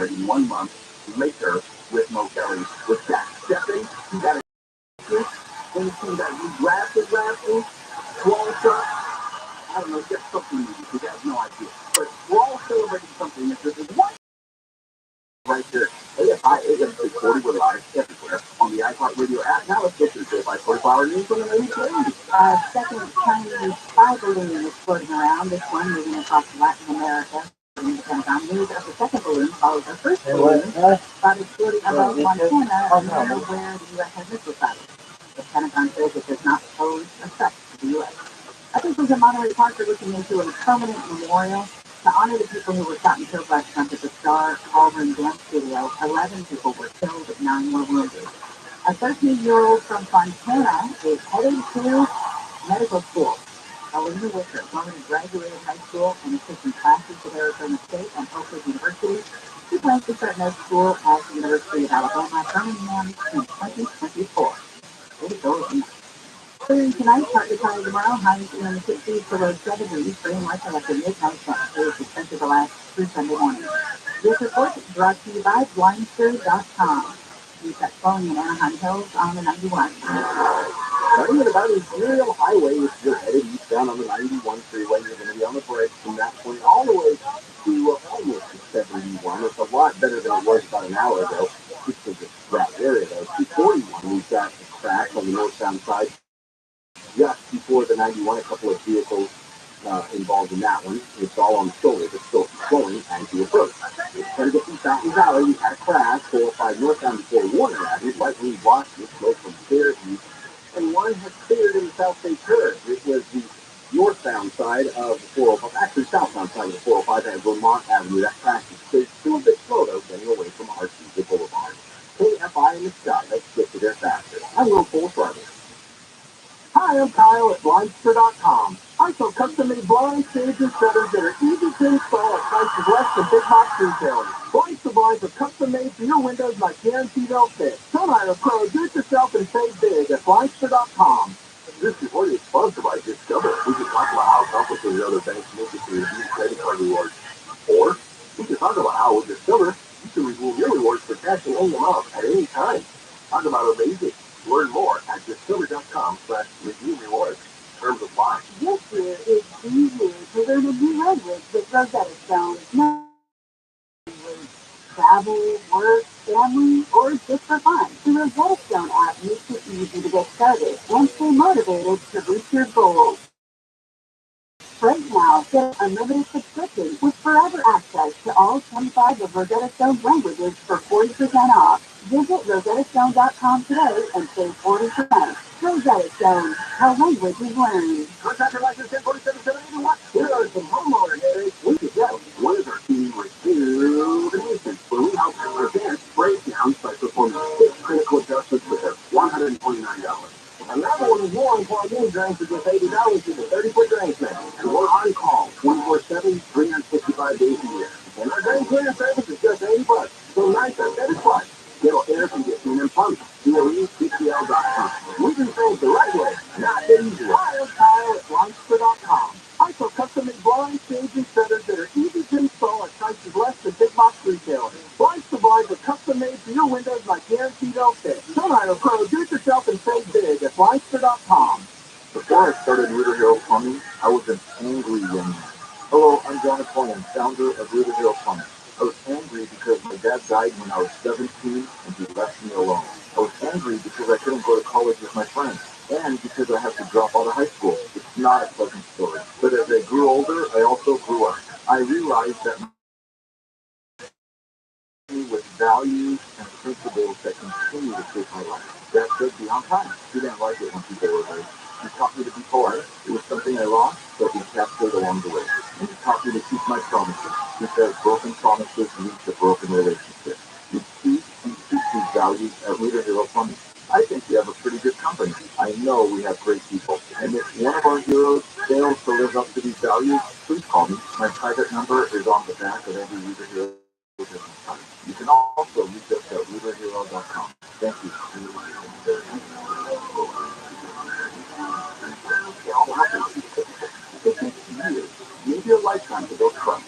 it in 1 month later with no calories. With that stepping, you got to anything that you grab, swallow up. I don't know, get something new because you have no idea. But we're all celebrating something that this is one right there. AFI AM 640 with live everywhere on the iHeartRadio app. Now let's get to the by 44-hour news on the news. Second Chinese spy balloon is floating around. This one moving across Latin America. The Pentagon news of the second balloon follows the first balloon, spotted floating above Montana, near where the U.S. has missile sites. The Pentagon says it does not pose a threat to the U.S. Officials in Monterey Park are looking into a permanent memorial to honor the people who were shot and killed last month at the Star Ballroom dance studio. 11 people were killed, 9 were wounded. A 13-year-old from Fontana is heading to medical school. Alina Wicker already graduated high school and is taking classes at Arizona State and Oakland University. She plans to start med school at the University of Alabama, Birmingham in 2024. There you go. Clearing tonight, partly cloudy tomorrow, highs in the 60s to low 70s, pretty much like a midnight sun. It is expensive to last through Sunday morning. This report is brought to you by blindster.com. We've got flowing in Anaheim Hills on the 91. Starting at about Imperial Highway, if you're headed eastbound on the 91 freeway, you're going to be on the bridge from that point all the way to almost 71. It's a lot better than it was about an hour ago. Just is that area, though. 241, we've got a crash on the northbound side. Just before the 91, a couple of vehicles involved in that one. It's all on the shoulder, but still flowing as you approach. It's trying to get through Fountain Valley. We had a crash, 405 northbound before Warner Avenue, right when we watched it flow from there east. And one has cleared in the South Bay Curve. It was the northbound side of the 405, actually southbound side of the 405 at Vermont Avenue. That crash is cleared. Still a bit slow, though, getting away from Artesia Boulevard. KFI in the sky. Let's get to there faster. I'm Will Full-Throttle. Hi, I'm Kyle at blindster.com. I sell custom-made blind shades and shutters that are easy to install at prices less than big box retailers. Blindster blinds are custom-made for your windows like guaranteed they'll fit. Come on, a pro, do it yourself and save big at blindster.com. This report is sponsored by Discover. We can talk about how complicated other banks make it to redeem credit card rewards. Or we can talk about how with Discover, you can redeem your rewards for cash in any amount at any time. Talk about amazing. Learn more at discover.com/redeem rewards. Terms apply. This year is the year to learn a new language with Rosetta Stone. No travel, work, family, or just for fun. The Rosetta Stone app makes it easy to get started and stay motivated to reach your goals. Right now, get unlimited subscriptions with forever access to all 25 of Rosetta Stone's languages for 40% off. Visit rosettastone.com today and save 40%. Rosetta Stone, how language is learned. Contractor license 1047-781. Here are some homeowner headaches we could get. One is our team rejuvenation, where we help prevent breakdowns by performing 6 critical adjustments with just $129. Another one is more for new drains for just $80 with a 30-foot drain set. And we're on call 24/7, 365 days a year. And our drain cleaner service is just $80. So nice at better price. It'll air conditioning and plumbing. DOECTL.com. Moving things the right way, not the easy way. Hi, I'm Kyle at blindster.com. I sell custom-made blinds, shades, and shutters that are easy to install at prices less than big box retailers. Blindster blinds are custom-made for your windows like guaranteed they'll fit. Come on, a pro, do it yourself and save big at blindster.com. Before I started Rooter Hero Plumbing, I was an angry young man. Hello, I'm John Coleman, founder of Rooter Hero Plumbing. I was angry because my dad died when I was 17 and he left me alone. I was angry because I couldn't go to college with my friends and because I had to drop out of high school. It's not a pleasant story. But as I grew older, I also grew up. I realized that with values and principles that continue to shape my life. That could be on time. He didn't like it when people were late. He taught me to be polite. It was something I lost, but we captured along the way. And he taught me to keep my promises, because broken promises lead to broken relationships. We teach these values at Rooter Hero Plumbing. I think we have a pretty good company. I know we have great people. And if one of our heroes fails to live up to these values, please call me. My private number is on the back of every Rooter Hero business card. You can also reach us at RooterHero.com. Thank you. It takes years, maybe a lifetime to build trust.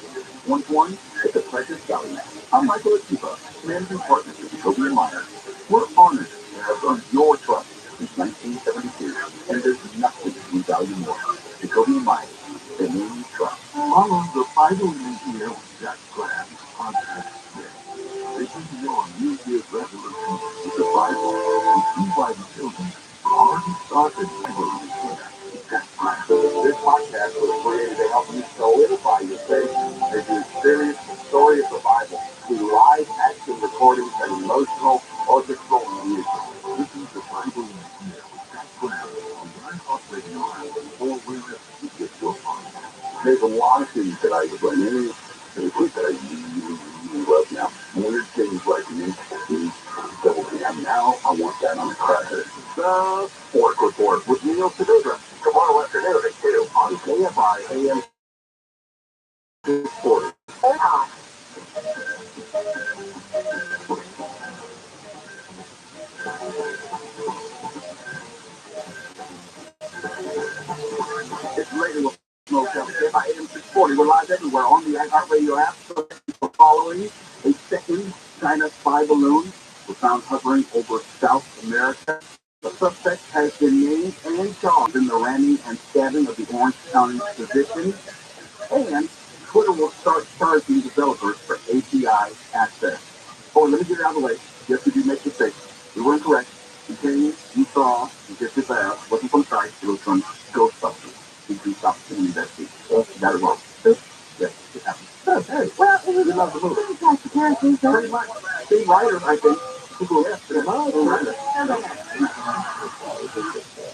One, it's a precious value. I I'm Michael Akiva, managing partner with TRILLIONAIRE. We're honored to have earned your trust since 1972, and there's nothing we value more. TRILLIONAIRE, the name you trust. Follow the Bible in here with Jack Graham podcast today. This is your New Year's resolution with the Bible, and see why the children already started Bible in here. This podcast was created to help you solidify your faith as you experience the story of the Bible through live action recordings and emotional orchestral music. This is the Bible in a Year with Jack Graham on iHeartRadio or wherever you get your podcast. There's a lot of things that I was learning that I really love now. Weird things like the double jam. Now I want that on the cracker. The Sports Report with Neil Sedova. Tomorrow afternoon at 2 on KFI AM 640. It's later with Smoke Up. KFI AM 640. We're live everywhere on the iHeartRadio app. So we're following a second China spy balloon was found hovering over South America. The suspect has been named and charged in the ramming and stabbing of the Orange County physician. And Twitter will start charging developers for API access. Oh, let me get it out of the way. Yes, we do make mistakes. We were incorrect. The thing you saw, you just did that, wasn't from site, it was from Ghostbusters. We do stop seeing that thing. You got it wrong. Yes, it happened. Hey, well, it was love the movie. Pretty much. Steve Ryder, I think. People left.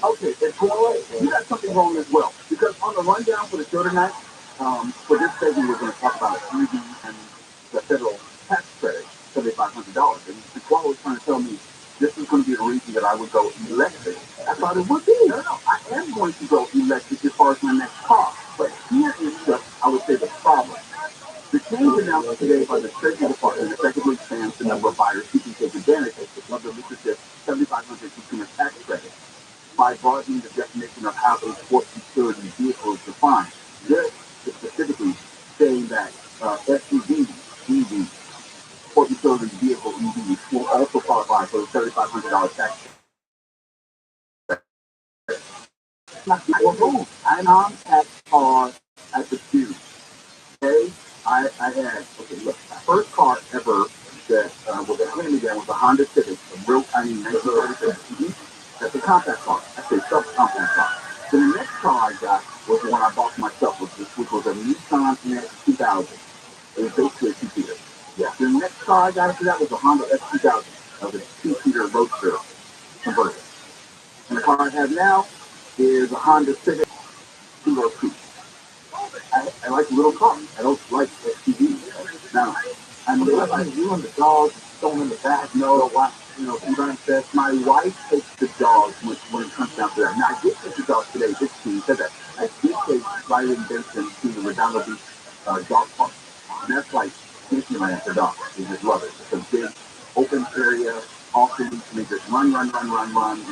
Okay, and you got something wrong as well. Because on the rundown for the show tonight, for this segment, we're going to talk about 3D and the federal tax credit, $7,500. And the caller was trying to tell me this is going to be the reason that I would go electric. I thought it would be. No, I am going to go electric as far as my next car. But here is just, I would say, the problem. The change announced today by the Treasury Department effectively expands the number of buyers who can take advantage of the lucrative $7,500 consumer tax credit by broadening the definition of how a sports utility vehicle is defined. This is specifically saying that SUV, EV, sport utility vehicle EVs will also qualify for the $3,500 tax credit. I'm on tax car at the queue. Okay, I had, okay, look, my first car ever that was a hand-me-down was a Honda Civic, a real tiny 1936. That's a compact car. That's a sub-compact car. Then the next car I got was the one I bought for myself, which was a Nissan NX 2000. It was basically a two-seater. Yeah. The next car I got after that was a Honda S2000. That was a two-seater roadster converter. And the car I have now is a Honda Civic two-door coupe. I like little cars. I don't like SUVs. Now, I mean, like you and the dog going in the back. No, sometimes says my wife takes the dogs when it comes down to that. Now, I did take the dogs today. This team said that I did take Riley and Benson to the Redondo Beach dog park. And that's like Disneyland for dogs. They just love it. It's a big open area. Also, and they just run, and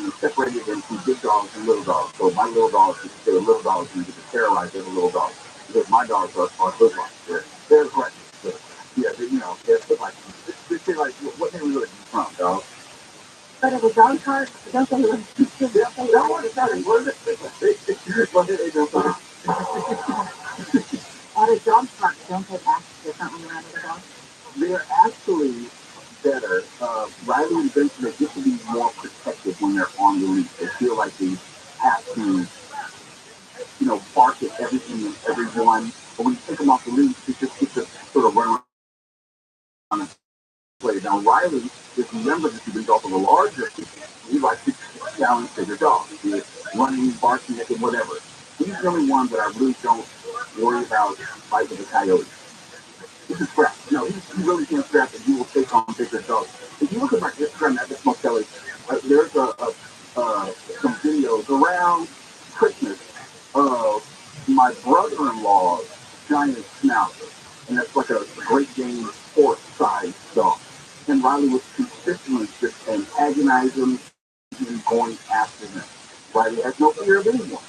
it's separated into big dogs and little dogs. So my little dogs, if they're little dogs, and you get to terrorize the little dogs. Because my dogs are good ones. They're aggressive. Yeah, they're good like, they're like, what name are you from, dog? But it was dog park. Don't they live? That one is not in What is it? At a dog park, don't they act differently around the dogs? They're actually better. Riley and Benson, they get to be more protective when they're on the leash. They feel like they have to, bark at everything and everyone. But when you take them off the leash, they just get to sort of run around and play. Now, Riley is remember that he's off of a larger leash. He likes to challenge bigger dogs. He's running, barking at them, whatever. He's the only one that I really don't worry about fighting with a coyote. This is crap. He really can't scrap and he will take on bigger dogs. If you look at my Instagram at this Kelly, there's some videos around Christmas of my brother-in-law's giant schnauzer. And that's like a Great Dane sport-sized dog. And Riley was consistently just antagonizing and going after him. Riley has no fear of anyone.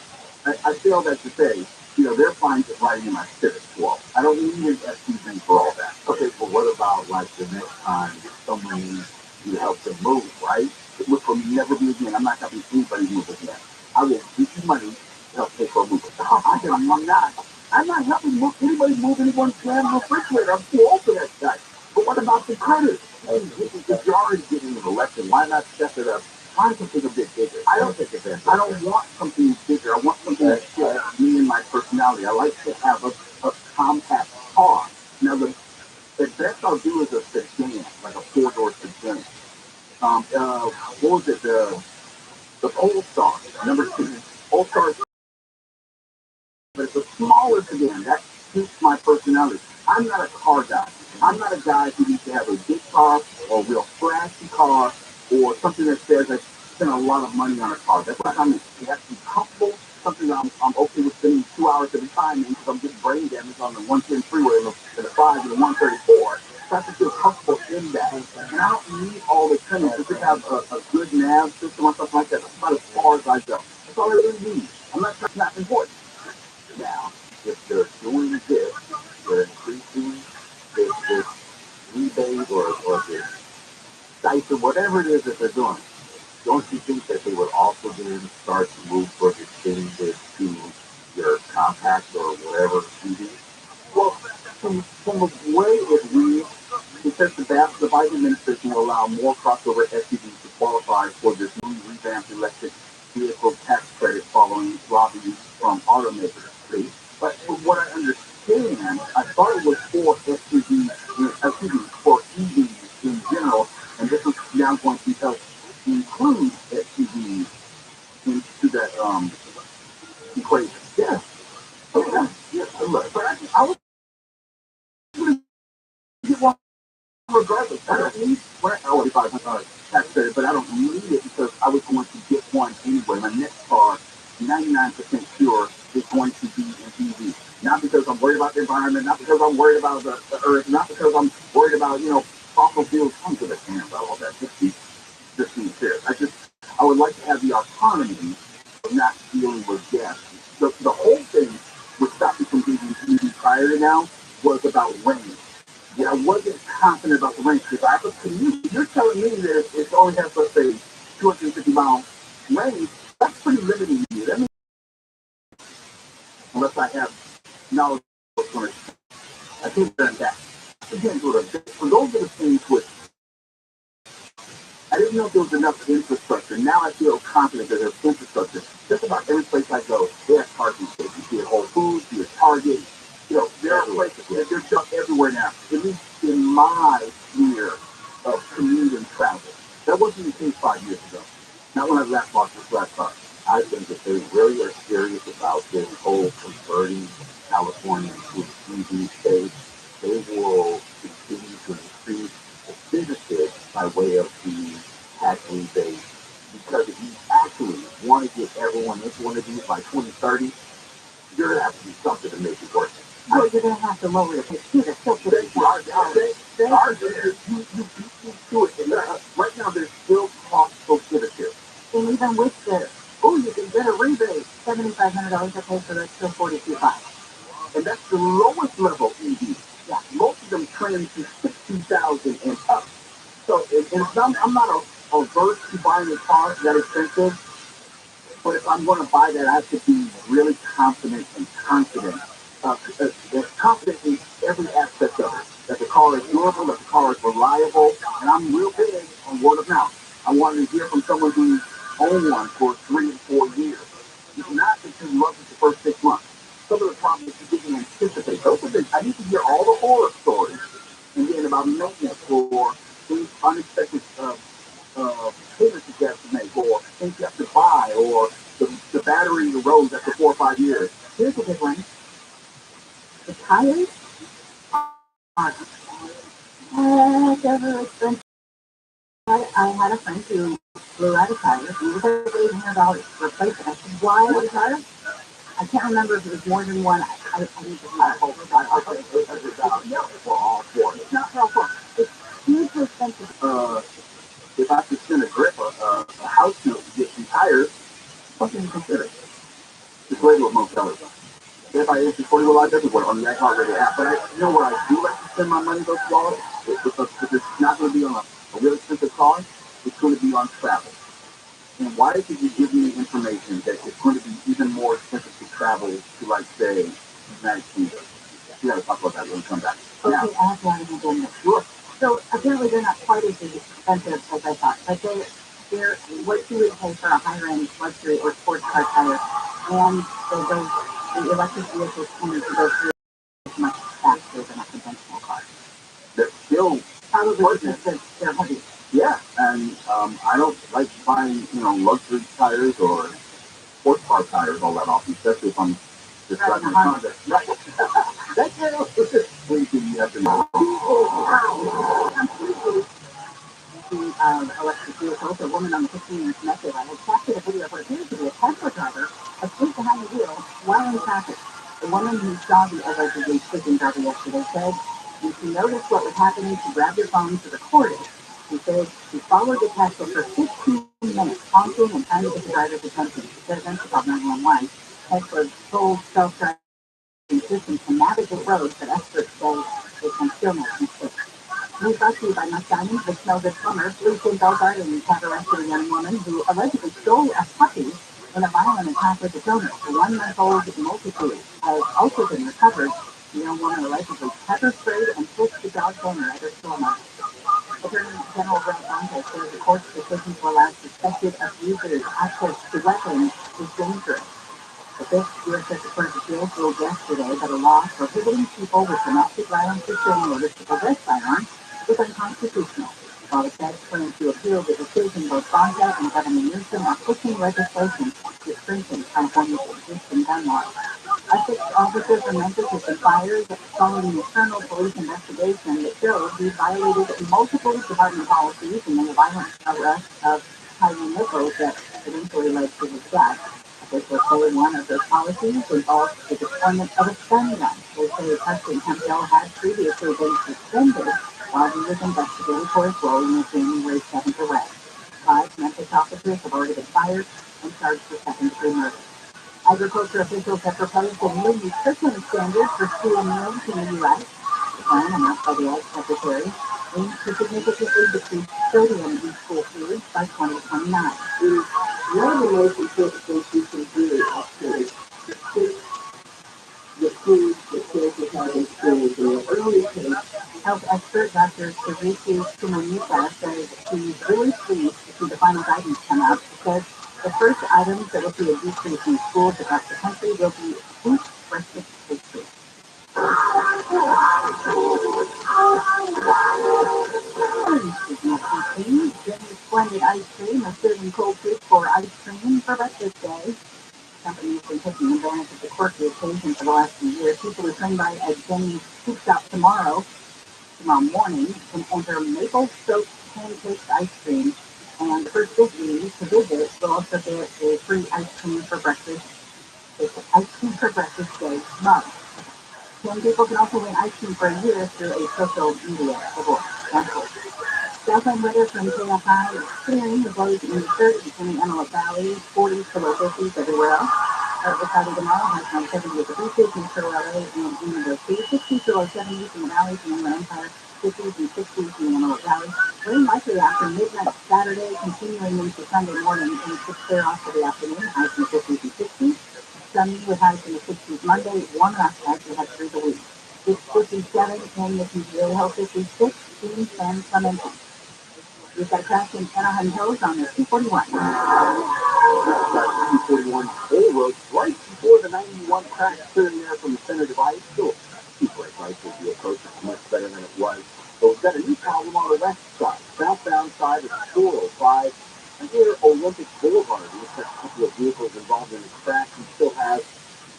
I feel that to say, they're fine just riding in my Civic 12. I don't need an SUV for all that. Okay, but what about like the next time someone needs you to help them move, right? It would for me never be again. I'm not helping anybody move again. I will give you money to help pay for a move. I'm not helping anybody move anyone's damn refrigerator. I'm too old for that stuff. But what about the credit? If you're already getting an election, why not step it up? Find something a bit bigger. I don't want something bigger. I want something that fits me and my personality. I like to have a compact car. Now, the best I'll do is a sedan, like a four-door sedan. What was it? The Polestar, number two. Polestar, but it's a smaller sedan. That suits my personality. I'm not a car guy. I'm not a guy who needs to have a big car or a real flashy car or something that says I spent a lot of money on a car. That's what I mean. It has to be comfortable, something that I'm okay with spending 2 hours every time in because I'm getting brain damage on the 110 freeway and the 5 and the 134. So I have to feel comfortable in that. And I don't need all the trimmings. Just to have a good nav system or something like that. That's about as far as I go. That's all I really need. I'm not trying to not important. Now, if they're doing this, they're increasing this rebate or this stipend, whatever it is that they're doing, don't you think that they would also then start to move towards extending this to your compact or whatever TV? Well, from the way it reads, it says the Biden administration will allow more crossover SUVs to qualify for this new revamped electric vehicle tax credit following lobbying from automakers. See? But from what I understand, I thought it was for SUVs, for EVs in general, and this is now going to help include SUVs into that equation. Yes. Okay. Yes. Look, but I was going to get one regardless. I don't need tax credit, but I don't need it because I was going to get one anyway. My next car, 99% sure, is going to be an EV. Not because I'm worried about the environment, not because I'm worried about the earth, not because I'm worried about, fossil fuels. I'm to the can about all that. Just being fair. I would like to have the autonomy of not dealing with gas. The whole thing which stopped me from getting EV prior to now was about range. Yeah, I wasn't confident about the range because I was commute. You're telling me that it only has, let's say, 250-mile range. That's pretty limiting to you. That means unless I have knowledge of what's going to, I think that. Again, for those are the things which I didn't know if there was enough infrastructure. Now I feel confident that there's infrastructure. Just about every place I go, they have parking stations. Be it Whole Foods, be it Target. There are places, there's stuff everywhere now. At least in my sphere of commute and travel. That wasn't the case 5 years ago. Not when I last bought this last car. I think that they really are serious about this whole converting California to an EV state. They will continue to increase the benefit by way of the tax rebate. Because if you actually want to get everyone into one of these by 2030, you're going to have to do something to make it work. Well, you're going to have to lower the pay. That's still pretty hard. You do it. And right now, there's still cost prohibitive. And even with the, you can get a rebate, $7,500 to pay for that's still $42,500. And that's the lowest level EV. Yeah. Most of them trend to 60,000 and up. So, I'm not averse to buying a car that expensive, but if I'm going to buy that, I have to be really confident and confident. Confident in every aspect of it. That the car is durable, that the car is reliable, and I'm real big on word of mouth. I wanted to hear from someone who's owned one for 3 and 4 years. It's not that you love it the first 6 months. Some of the problems you didn't anticipate. Those are the, I need to hear all the horror stories. And then about maintenance for things unexpected payments that you have to make, or things you have to buy, or the battery erodes after 4 or 5 years. Here's the difference. The tires are ever expensive. I had a friend who blew out a tire. He was like $800 to replace it. I said, why a tire? I can't remember if it was more than one. I need to buy a whole tire. $800 for all four. It's not for all four. It's hugely expensive. If I could send a grip, a house note to get some tires, what can you consider? It's regular motel. If I it's going to a lot everywhere. I mean, that's not really that. But you know where I do like to spend my money, those wallets, if it's not going to be on a really expensive car, it's going to be on travel. And why did you give me information that it's going to be even more expensive to travel to, like, say, the United Kingdom? We got to talk about that when we come back. Okay, now, I have to have you this. Sure. So apparently they're not quite as expensive as I thought, but they're what you would pay for a higher end luxury or sports car tire, and the electric vehicles tend to go through much faster than a conventional car. They're still probably because they're heavy. Yeah, and I don't like buying luxury tires or sports car tires all that often, especially if I'm just driving a Honda. Right. Thank you. Please give me after me. Electric vehicles, a woman on the 15-minute method. I had captured a video of what appears to be a Tesla driver asleep behind the wheel while in traffic. The woman who saw the allegedly sleeping driver yesterday said when she noticed what was happening, she grabbed her phone to record it. She said she followed the Tesla for 15 minutes, honking and trying to get the driver's attention. She said then she called 911. Tesla's full self-driving system can navigate roads, but experts say it can still make mistakes. We brought to you by Mike Diamond, the Snowgood Plumber, Lucian Bogart, and had arrested a young woman who allegedly stole a puppy in a violent attack with its owner. The 1-month-old multitude has also been recovered. The young woman allegedly pepper sprayed and pushed the dog's owner at her stoma. Attorney General Rabbi says the court's decision to allow suspected abusers access to weapons is dangerous. The fifth U.S. Court of Appeals ruled yesterday that a law prohibiting people with domestic violence restraining orders to possess firearms is unconstitutional. While the Fed plans to appeal the decision, both Bonta and Governor Newsom are pushing legislation to strengthen California's existing gun laws. Six officers in Memphis have been fired following an internal police investigation that shows he violated multiple department policies and made a violent arrest of Tyree Nichols that eventually led to his death. Officials say one of those policies involved the deployment of a stun gun. They say Preston Campbell had previously been suspended while he was investigated for his role in the January 7th arrest. 5 Memphis officers have already been fired and charged with second-degree murder. Agriculture officials have proposed a new nutrition standard for school meals in the U.S. The plan, announced by the Ag Secretary, aims to significantly decrease sodium in school food by 2029. One of the most important things we can do actually is fix the food that kids are having schools in the early days. Health expert Dr. TRUMAN says she's really pleased to see the final guidance come out. She says the first items that will see a decrease in schools across the country will be wheat breakfast pastry. Jenny's Splendid Ice Cream is serving cold soup for ice cream for breakfast day. The company has been taking advantage of the quirky occasion for the last few years. People who swing by at Jenny's Soup Shop tomorrow morning can enter maple-soaked pancake ice cream, and the first 50 to visit will also get a free ice cream for breakfast. It's an ice cream for breakfast day mug. 10 people can also win ice cream for a year through a social media award. Southland weather from KFI is clearing. The lows in the 30s in the Antelope Valley, 40s to low 50s everywhere else. The Friday tomorrow has no 70 at the beaches in Metro LA and in the 60s to low 70s in the valleys and Inland Empire, 50s and 60s in the Antelope Valley. Rain likely after midnight Saturday, continuing into Sunday morning, and it's clear off for the afternoon, highs in the 50s and 60s. Sunny with highs in the 60s Monday, warm enough as we head through the week. It's 57 in the Missouri Hill, 56 in San Clemente. We've got a crash in Anaheim Hills on the 241. 241 Old Road, right before the 91 crash, clearing there from the center divide. Still, keep right as the approach is much better than it was. But we've got a new problem on the west side, southbound side of 405. And here, Olympic Boulevard, we've got a couple of vehicles involved in this crash. We still have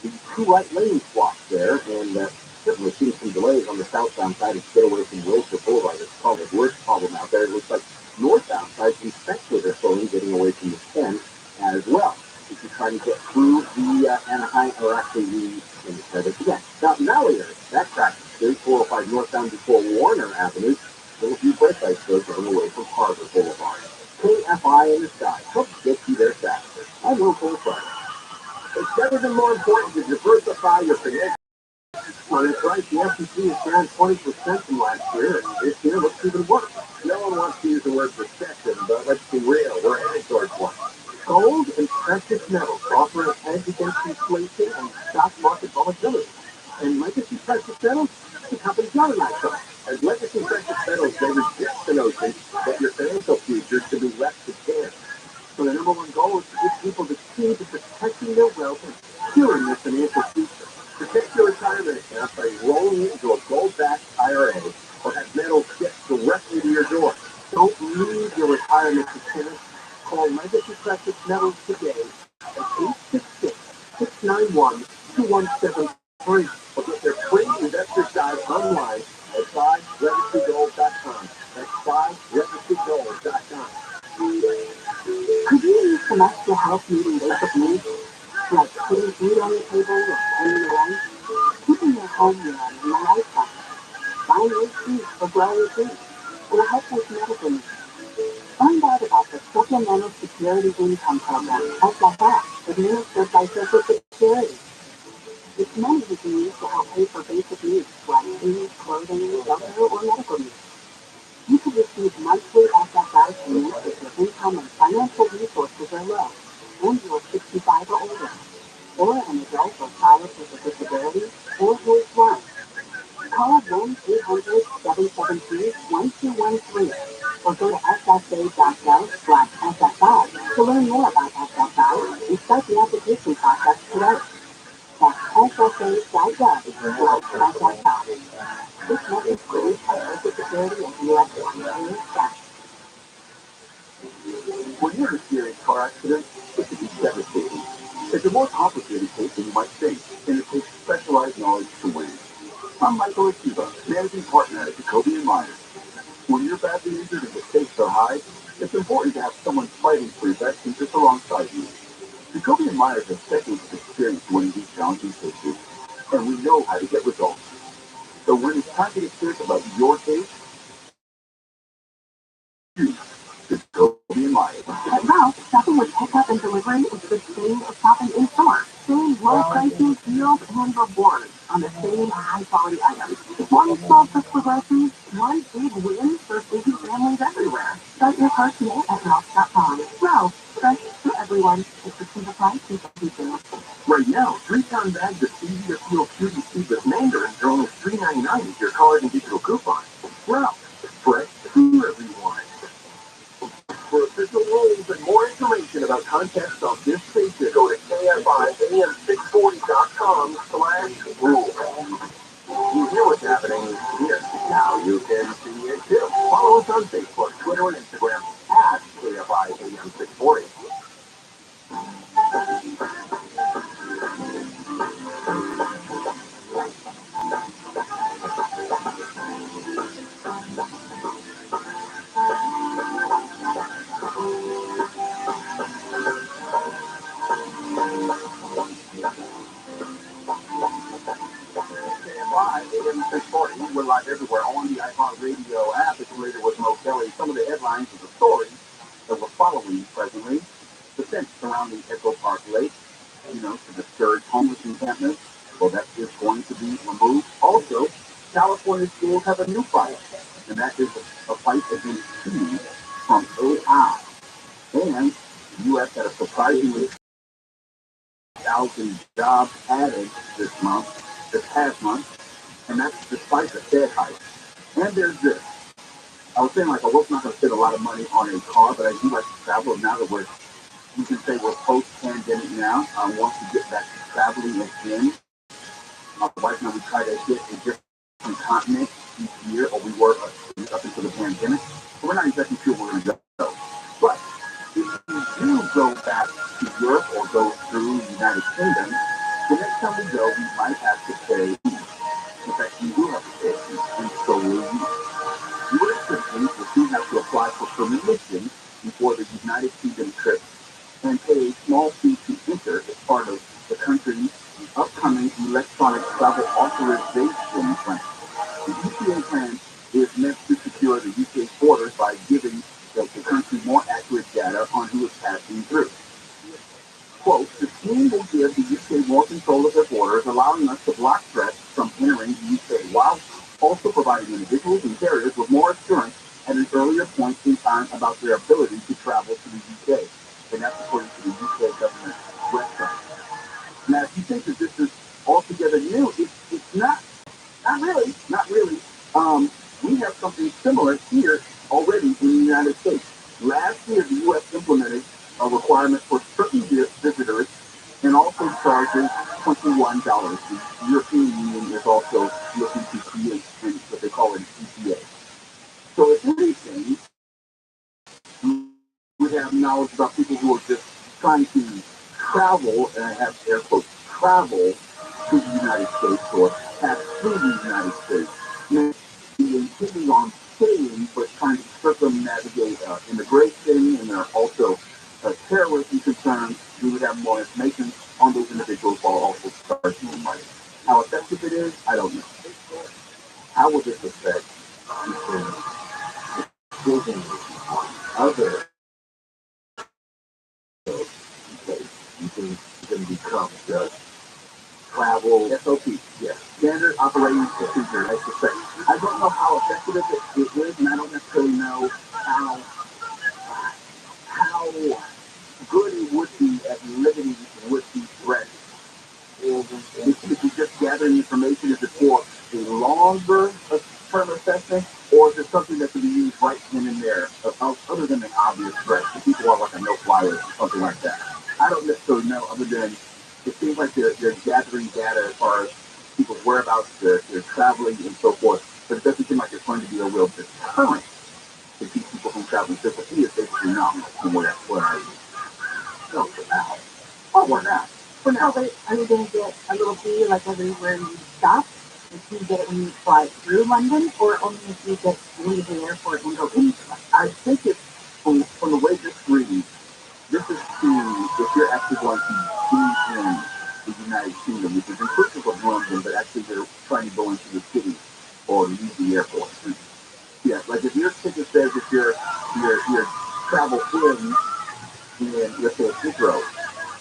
the 2 right lanes blocked there, and certainly seeing some delays on the southbound side to get away from Wilshire Boulevard. It's probably the worst problem out there. It looks like northbound side, some spectators are slowly getting away from the 10 as well. If you're trying to get through the Anaheim, or actually again, Fountain Valley area, that crash is 405 northbound before Warner Avenue. Still a few brake lights still getting away from Harbor Boulevard. KFI in the sky, help get you there faster. I'm Will Friday. It's never been more important to diversify your financial S&P is down 20% from last year, and this year looks even worse. No one wants to use the word recession, but let's be real, we're headed towards one. Gold and precious metals offer a hedge against inflation and stock market volatility. And legacy precious metals, the company's not an outcome. As legacy precious metals, they reject the notion that your financial future should be left to chance. So the number one goal is to give people the key to protecting their wealth and securing their financial future. Protect your retirement account by rolling it into a gold-backed IRA or have metals shipped directly to your door. Don't leave your retirement to chance. Call Legacy Precious Metals today at 866-691-2173 or get their free investor guide online at buylegacygold.com. That's buylegacygold.com. Could you use some extra help meeting basic needs, like putting food on the table or paying your rent, keeping your home warm and your lights on, buying new seeds for growing trees, or help with medical needs? Find out about the Supplemental Security Income Program, SSS, administered by Social Security. It's money you can use to help pay for basic needs like food, clothing, shelter, or medical needs. You can receive monthly SSI payments if your income and financial resources are low, and you are 65 or older, or an adult or child with a disability, or who is blind. Call 1-800-773-1213 or go to ssa.gov/SSI to learn more about SSI and start the application process today. That's ssa.gov/SSI. This message produced by Social Security and U.S. Taxpayers Tax. When you're in a serious car accident, it can be devastating. It's a more complicated case than you might think, and it takes specialized knowledge to win. I'm Michael Akiva, managing partner at Jacoby & Myers. When you're badly injured and the stakes are high, it's important to have someone fighting for your best interest alongside you. Jacoby & Myers has decades of experience winning these challenging cases, and we know how to get results. So when it's time to get serious about your case, choose Jacoby & Myers. At Ralph, shopping with pickup and delivery is the same as shopping in store. Same low prices, deals, and rewards on the same high-quality items. One small trip for groceries, one big win for busy families everywhere. Start your cart today at Ralph.com. Ralph, fresh for everyone. It's the single price and everything. Right now, 3-pound bags of easy-to-peel cutie seedless mandarins are only $3.99 with your card and digital coupon. Ralph, fresh for everyone. For official rules and more information about contests on this station, go to KFIAM640.com/rules. You hear what's happening here. Now you can see it too. Follow us on Facebook, Twitter, and Instagram at KFIAM640. We're live everywhere on the iPod radio app. It's later with Mo Kelly. Some of the headlines of the stories that we're following presently. The fence surrounding Echo Park Lake, to discourage homeless encampments. Well, that is going to be removed. Also, California schools have a new fight, and that is a fight against fees from AI. And the U.S. had a surprisingly 1,000 jobs added this past month, and that's despite the Fed hike. And there's this. I was saying, I was not going to spend a lot of money on a car, but I do like to travel. Now that you can say we're post-pandemic now, once we get back to traveling again, my wife and I, we try to hit a different continent each year, or we were up until the pandemic. So we're not exactly sure where we're going to go. But if you do go back to Europe or go through the United Kingdom, the next time we go, we might have to pay. In fact, you will have to pay, and so will you. U.S. citizens will soon have to apply for permission before the United Kingdom trip and pay a small fee to enter as part of the country's upcoming electronic travel authorization plan. The ETA plan is meant to secure the UK's borders by giving the country more accurate data on who is passing through. Quote, the scheme will give the UK more control of their borders, allowing us to block threats from entering the UK while individuals and carriers with more assurance at an earlier point in time about their ability to travel to the UK. And that's according to the UK government website. Now, if you think that this is altogether new, it's not. Not really. Not really. We have something similar here already in the United States. Last year, the U.S. implemented a requirement for certain visitors and also charges $21. The European Union is also looking to create what they call an EPA. So if anything, we have knowledge about people who are just trying to travel, and I have air quotes, travel to the United States or pass through the United States. And be intending on staying, but trying to circumnavigate immigration, and there are also terrorism concerns. We would have more information on those individuals while also charging them money. How effective it is, I don't know. How will this affect children other because you can become just travel SOP, yes, standard operating procedure, I suspect. I don't know how effective it is, and I don't necessarily know how good it would be at living with these threats. If you just gathering information, is it for a longer term assessment, or is it something that can be used right then and there, other than the obvious threats? The people are like a no-fly list or something like that. I don't necessarily know, other than it seems like they're gathering data as far as people's whereabouts, their traveling, and so forth. But it doesn't seem like it's going to be a real deterrent to keep people from traveling. Because the fee is basically nominal from where I go for now. Oh, why not? For now, but are you going to get a little fee like everywhere you stop? If you get it when you fly through London, or only if you get leave the airport and go into London? I think it's from the way this reads, this is to if you're actually going to be in the United Kingdom, which is inclusive of London, but actually they're trying to go into the city or leave the airport. Yeah, like if your ticket says if your travel in let's say Heathrow,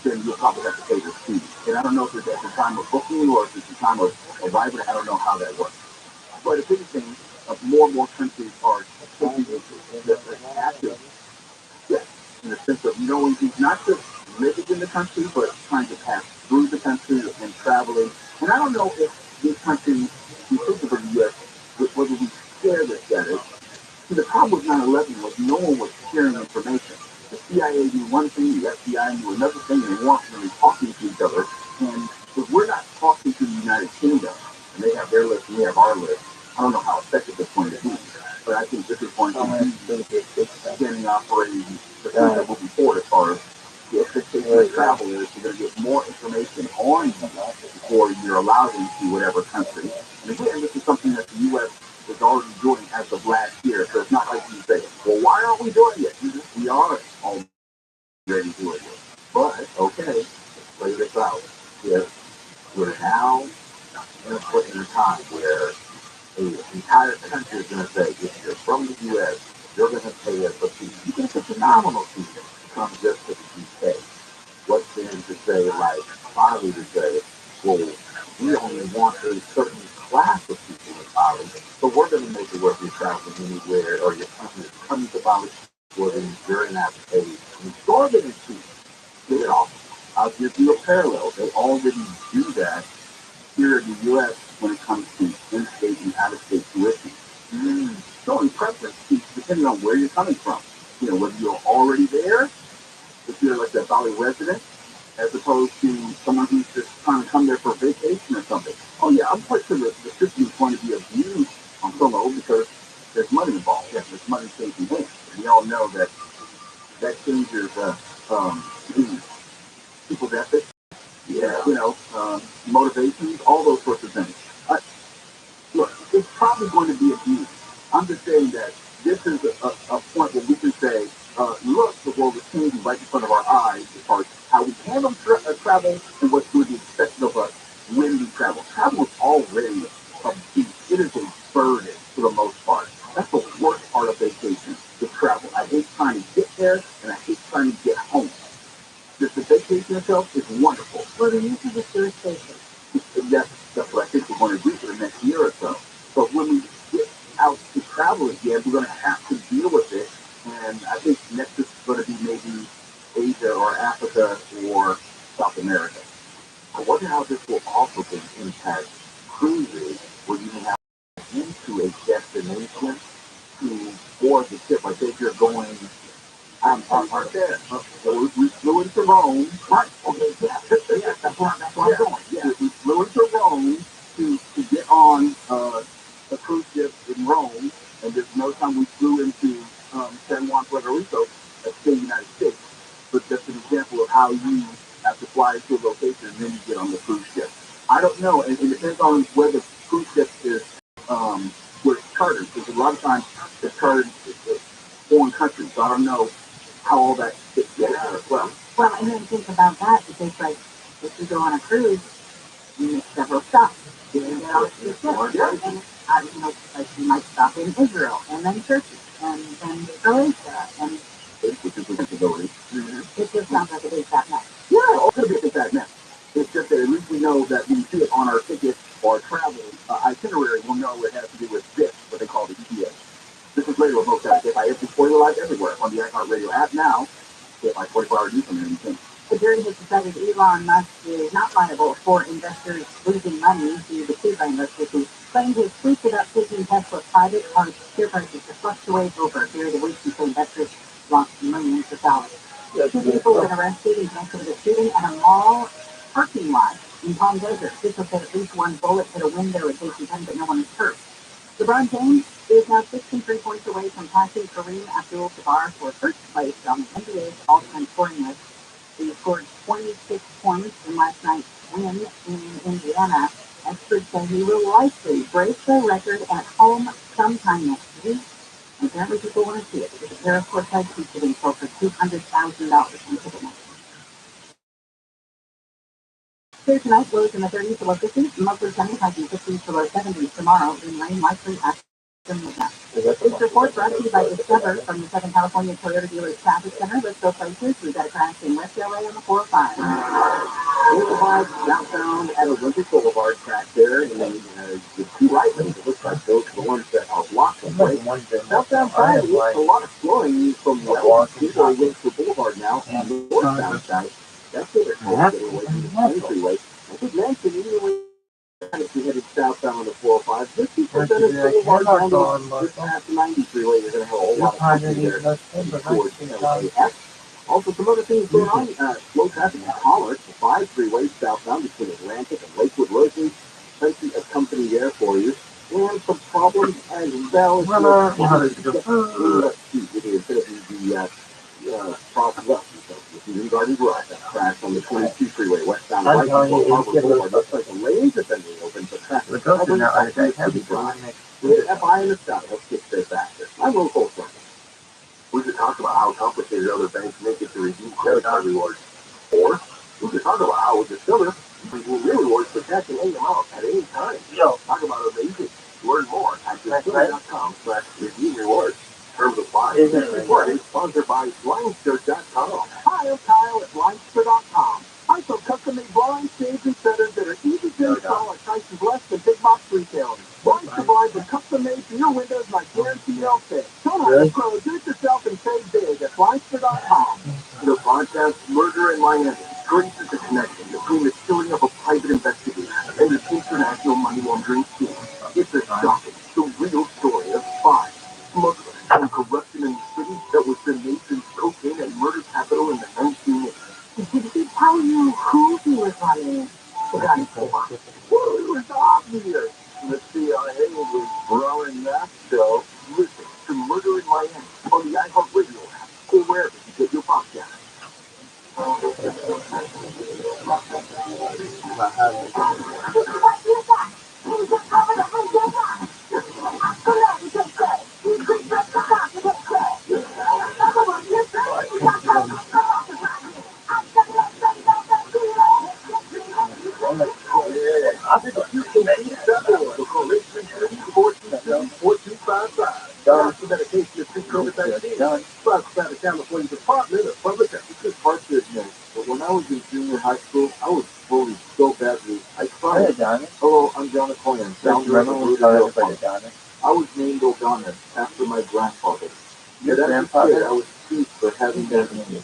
then you'll probably have to pay this fee. And I don't know if it's at the time of booking or if it's the time of arrival. I don't know how that works. But if anything, more and more countries are taking this active, yes, in the sense of knowing who's not just living in the country, but trying to pass through the country and traveling. And I don't know if these countries, inclusive of the U.S., whether we share this data. See, the problem with 9/11 was no one was sharing information. The CIA knew one thing, the FBI knew another thing, and they weren't really talking to each other. And if we're not talking to the United Kingdom, and they have their list and we have our list, I don't know how effective it's going to be. But I think this is going to be extending operating procedure moving forward as far as the expectation of travel is you're going to get more information on you before you're allowed into whatever country. And again, this is something that the U.S. is already doing as of last year. So it's not like you say, well, why aren't we doing it? We are already doing it. But, okay, let's play this out. If we're now in a point in time where the entire country is going to say, if you're from the U.S., you're going to pay us a fee. You think it's a phenomenal fee to come just to the UK. What's then to say, like, Bali to say, well, we only want a certain class of people in Bali, so we're going to make it worth your traveling anywhere, or your company is coming to Bali, where then you're going to have to pay an exorbitant fee. Get it off. I'll give you a parallel. They already do that here in the U.S. when it comes to in-state and out-of-state tuition. So in preference, depending on where you're coming from, whether you're already there, if you're like a Bali resident, as opposed to someone who's just trying to come there for vacation or something. Oh yeah, I'm quite sure the system is going to be abused on some level because there's money involved. Yes, there's money changing hands. We all know that changes people's ethics, motivations, all those sorts of things. Look, it's probably going to be abused. I'm just saying that this is a point where we can say, look, the world is changing right in front of our eyes as far as how we handle travel and what's going to be expected of us when we travel. Travel is already a beast. It is a burden for the most part. That's the worst part of vacation, the travel. I hate trying to get there, and I hate trying to get home. The vacation itself is wonderful. Well, the use of the tourist station. That's what I think we're going to do for the next year or so. But when we get out and I think next is going to be maybe Asia or Africa or South America. I wonder how this will also impact cruises where you may have into a destination to board the ship. Like if you're going right there. So we flew into Rome. Right. Okay. Yeah. Yeah. That's where I'm going. Yeah. We flew into Rome to get on a cruise ship in Rome, and there's no time we flew into San Juan, Puerto Rico, that's still the United States. But just an example of how you have to fly to a location and then you get on the cruise ship. I don't know, and it depends on where the cruise ship is, where it's chartered. Because a lot of times it's chartered in foreign countries, so I don't know how all that fits together as well. Well, and then think about that because, like, if you go on a cruise, you make several stops. You get on the ship, and like you might stop in Israel, and then Turkey, and then Croatia, and which is a possibility. It just sounds like a big fat mess. Yeah, it's going to be a big fat mess. It's just that at least we know that when we see it on our ticket or travel itinerary, we'll know it has to do with this, what they call the ETA. This is radio remote that if I have to spoiler live everywhere on the iHeartRadio app now, if I 24-hour news on anything. The jury has decided Elon Musk is not liable for investors losing money due to Cuba investigations. Claimed his boosted up taking Tesla private caused share prices to fluctuate over a period of weeks until investors lost millions of dollars. Two people were arrested in connection with a shooting at a mall parking lot in Palm Desert. Officials said at least one bullet hit a window at JC10, but no one is hurt. LeBron James is now 63 points away from passing Kareem Abdul-Jabbar for first place on the NBA's all-time scoring list. He scored 26 points in last night's win in Indiana. Experts say he will likely break the record at home sometime next week. And apparently people want to see it because a pair of courtside seats are being sold for $200,000 on Ticketmaster. Here tonight, lows in the 30s to low 50s, mostly sunny, high 50s to low 70s tomorrow, in rain likely after midnight. This report brought to you by Discover from the Southern California Toyota Dealers Traffic Center. Let's go places. We've got a crash in West LA on the 405. Boulevard southbound at Olympic Boulevard crash there, and then the two right lanes, it looks like those are the ones that are blocked. Southbound side, a lot of slowing from the Olympic Boulevard now, and the northbound side. That's where they're getting away from the 20 freeway. I think mentioned even if you're headed southbound on the 405, 50% of Boulevard down just past the 90 freeway, you're going to have a whole lot of company there towards LAX. Also, some other things going on. Slow traffic in Pollard, the 5 freeway southbound between Atlantic and Lakewood Rosary. Plenty of company there for you. And some problems as well. It's going to be the problem up. The Garden Garage that crashed on the 22 freeway westbound right before Harbor Boulevard. Looks like the lanes have been reopened, but traffic is heavy drive. With FI in the sky, let's get there faster. I'm Will Colson. We could talk about how complicated other banks make it to redeem credit card rewards. Or we could talk about how with Discover, you can real rewards for cashing any amount at any time. Talk about amazing. Learn more at discover.com/redeem rewards. Terms apply. This report is sponsored by Blindster.com. Hi, I'm Kyle at Blindster.com. I sell custom-made blinds, shades, and shutters that are easy to install at prices less than big box retailers. Blindster blinds are custom-made for your windows and I guarantee they'll fit. Don't have to pro. Do it yourself and save big at Blindster.com. The podcast Murder in Miami traces the connection between the killing of a private investigator and the international money laundering scheme. It's a shocking, surreal story of spies, smugglers, and corruption in the city that was the nation's cocaine and murder capital in the 1980s. Did he tell you who he was running the gun for? Well, it was obvious. The CIA was running that show. Listen to Murder in Miami on the iHeartRadio app or wherever you get your podcast. California Department of Public Health is part business. But when I was in junior high school, I was bullied so badly. I cried. Hey, Johnny. Hello, I'm Johnny Cohen. I was named O'Donnell after my grandfather. Your grandfather? I was accused for having that in you.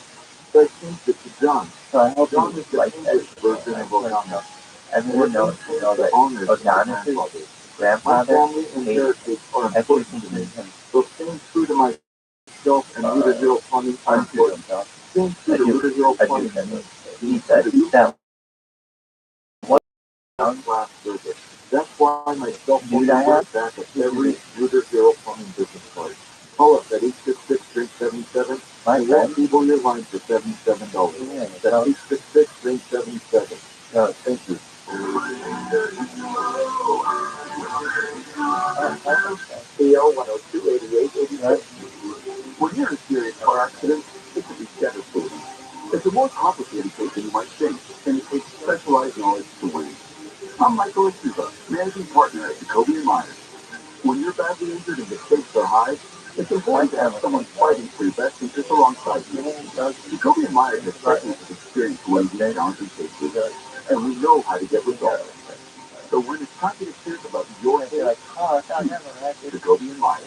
So I changed it to John. So I hope John is the English version of O'Donnell. Everyone knows that O'Donnell's grandfather executed him. So staying true to myself and Rooter Zero Plumbing are important. Staying true to Rooter Zero Plumbing. He said that last visit. That's why my cell phone number is back at every Rooter Zero Plumbing business card. Call us at 866-377 and we'll enable your line for $77. That's 866-377. Thank you. PO 102-8886. When you're in a serious car accident, it can be devastating. It's a more complicated case than you might think, and it takes specialized knowledge to win. I'm Michael Asuba, managing partner at Jacoby & Myers. When you're badly injured and the stakes are high, it's important to have someone fighting for your best interest alongside you. Jacoby & Myers has decades of experience winning these challenging cases, and we know how to get results. So when it's time to get serious about your case, Jacoby & Myers.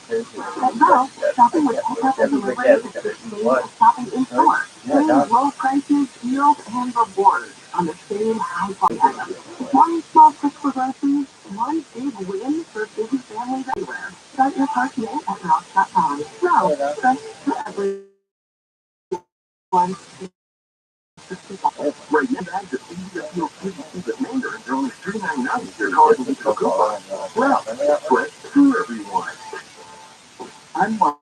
But now, shopping with pickup and delivery is the same as shopping in store. Getting low prices, deals, and rewards on the same high-quality items. One small click for groceries, one big win for busy families everywhere. Start your cart today at Ross.com. Ross, fresh for everyone. Right now, bags of CBFPO QVC that Mandarin are only $3.99. Your card will be for a coupon. Well, fresh for everyone. I'm Martin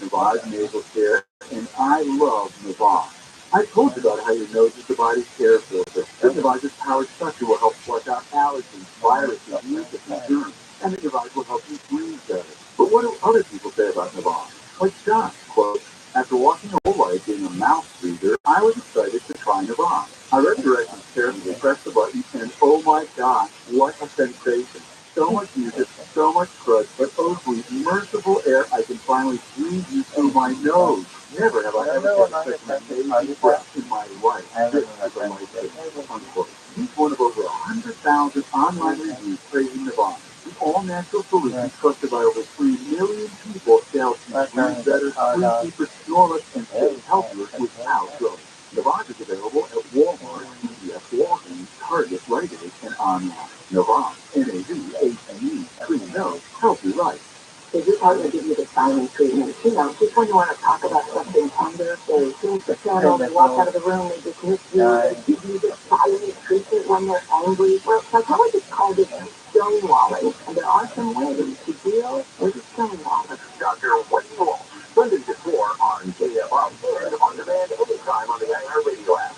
Navaz, Nasal Care, and I love Navaz. I told you about how your nose is the body's care filter. The Navaz's powered suction will help flush out allergens, viruses, mucus, and germs, and the Navaz will help you breathe better. But what do other people say about Navaz? Like John, quote, after walking a whole life being a mouth breather, I was excited to try Navaz. I read the directions carefully, pressed the button, and oh my gosh, what a sensation. So much music, so much crud, but oh sweet, merciful air, I can finally breathe you through my nose. Never have I ever had such an amazing breath in my life. This is a lifesaver, unquote. Use one of over 100,000 online reviews praising Navaz. The all-natural solution trusted by over 3 million people to help you breathe better, sleep deeper, snore less, and stay healthier without growing. Navaz is available at Walmart, CVS, Walgreens, Target, Rite Aid, and online. Navaz, N-A-V-A-Z-E, clean nose, healthy life. Is your partner give you the silent treatment? You know, just when you want to talk about something tender, they finish the channel, they walk out of the room, they dismiss you, they give you the silent treatment when they're angry. Well, psychologists call this stonewalling, and there are some ways to deal with stonewalling. Dr. Wayne Wolf, Sundays at 4 on KFR, and on demand anytime on the iHeartRadio app.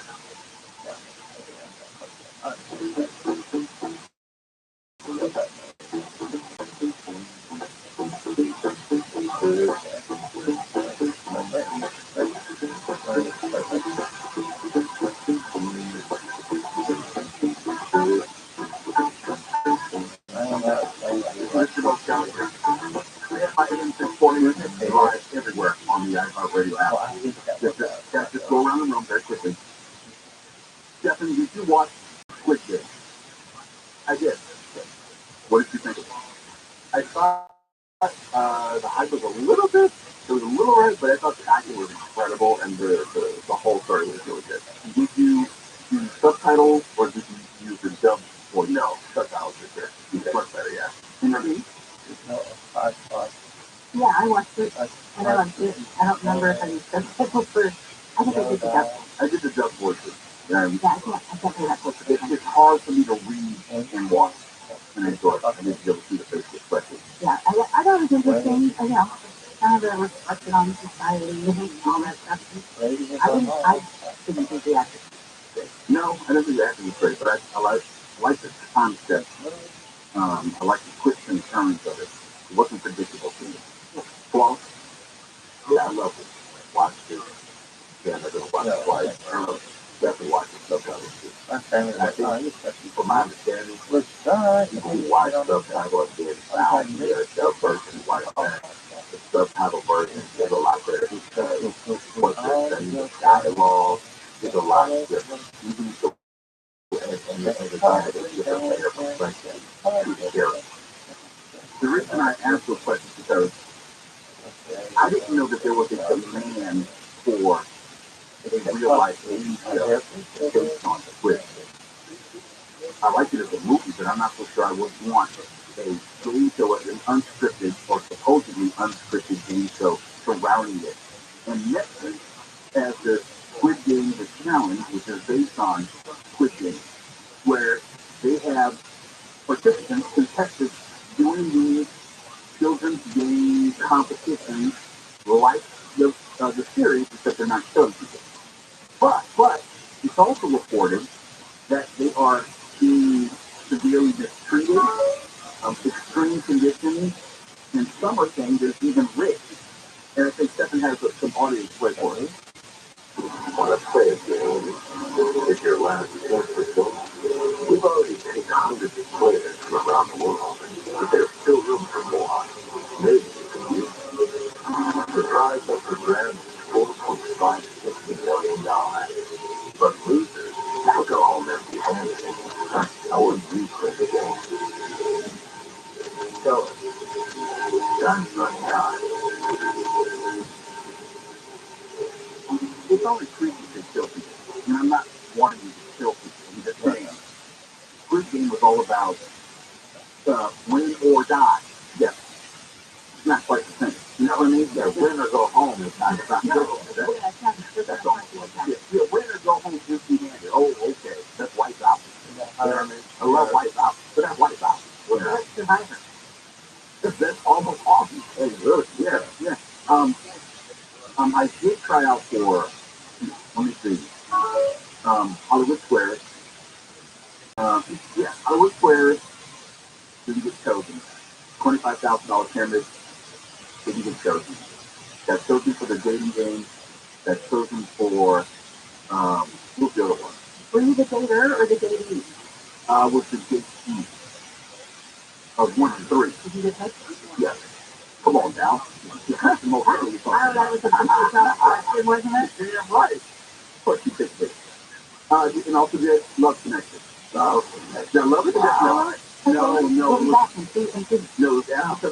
Live everywhere on the iHeartRadio app. Just go around the room very quickly. Stephanie, did you watch Squid Game? I did. What did you think of it? I thought the hype was a little bit, it was a little right, but I thought the acting was incredible and the whole story was really good. Did you use subtitles or did you use the dub? Well, no, subtitles for sure. It's much better, yeah. And Rabbi? Yeah, I watched it, and I loved it. I don't remember if I used subtitles first. I think I did the dub. I did the dub voices. Yeah, I can't do that voice. It's hard for me to read and watch and enjoy it. I need to be able to see the facial expression. Yeah, I thought it was interesting. You know, kind of a reflection on society and all that stuff. I didn't think the acting was great. No, I don't think the acting was great, but I like the concept. I like the twists and turns of it. It wasn't predictable to me. Well, yeah, I love it. Watch it. Yeah, I'm not going to watch it twice. Definitely watch it subtitles too. I think, from my understanding, people who watch subtitles get sound the dub version watch that. The subtitle version is a lot better because what they're saying, the dialogue is a lot different. Even the and the different layer of perspective to the character. The reason I ask those questions is because I didn't know that there was a demand for a real life TV show based on Squid. I liked it as a movie, but I'm not so sure I would want a game show as an unscripted or supposedly unscripted game show surrounding it. And Netflix has this Squid Game The Challenge, which is based on Squid Game, where they have participants, contestants, doing these children's game competitions like the series, except they're not showing people. But it's also reported that they are being severely mistreated, extreme conditions, and some are saying there's even rape. And I think Stephen has some audio to play for us. Want to play a game? It's your last chance for children. We've already picked hundreds of players from around the world, but there's still room for more. Maybe you can use it. The prize up for grabs is $4.56 million. But losers will go home empty-handed. I wouldn't replay the game. So, guns run time. It's only creepy to kill people. And I'm not wanting you to kill people. I'm just saying, Squid Game was all about win or die. Yes. It's not quite the same. You know what I mean? Yeah, win or go home is not the same. That's all. Yeah, win or go home empty-handed. Oh, okay. That's White Out. You know what I mean? I love White Out, but that's White Out. That's Survivor. That's almost awesome. Hey, really? Yeah, yeah. I did try out for, let me see, Hollywood Squares. Yeah, Hollywood Squares didn't get chosen. $25,000 pyramid didn't get chosen. Got chosen for the dating game. Got chosen for, what's the other one? Were you the dater or the datee? I was the datee. I was 1 and 3. Did you get picked? Yes. Come on now. That's the most early song. Oh, that was a tough question, wasn't it? Damn right. But you picked it. You can also get Love Connection. Love Connection. Now, Love Connection. Wow. No. No, the after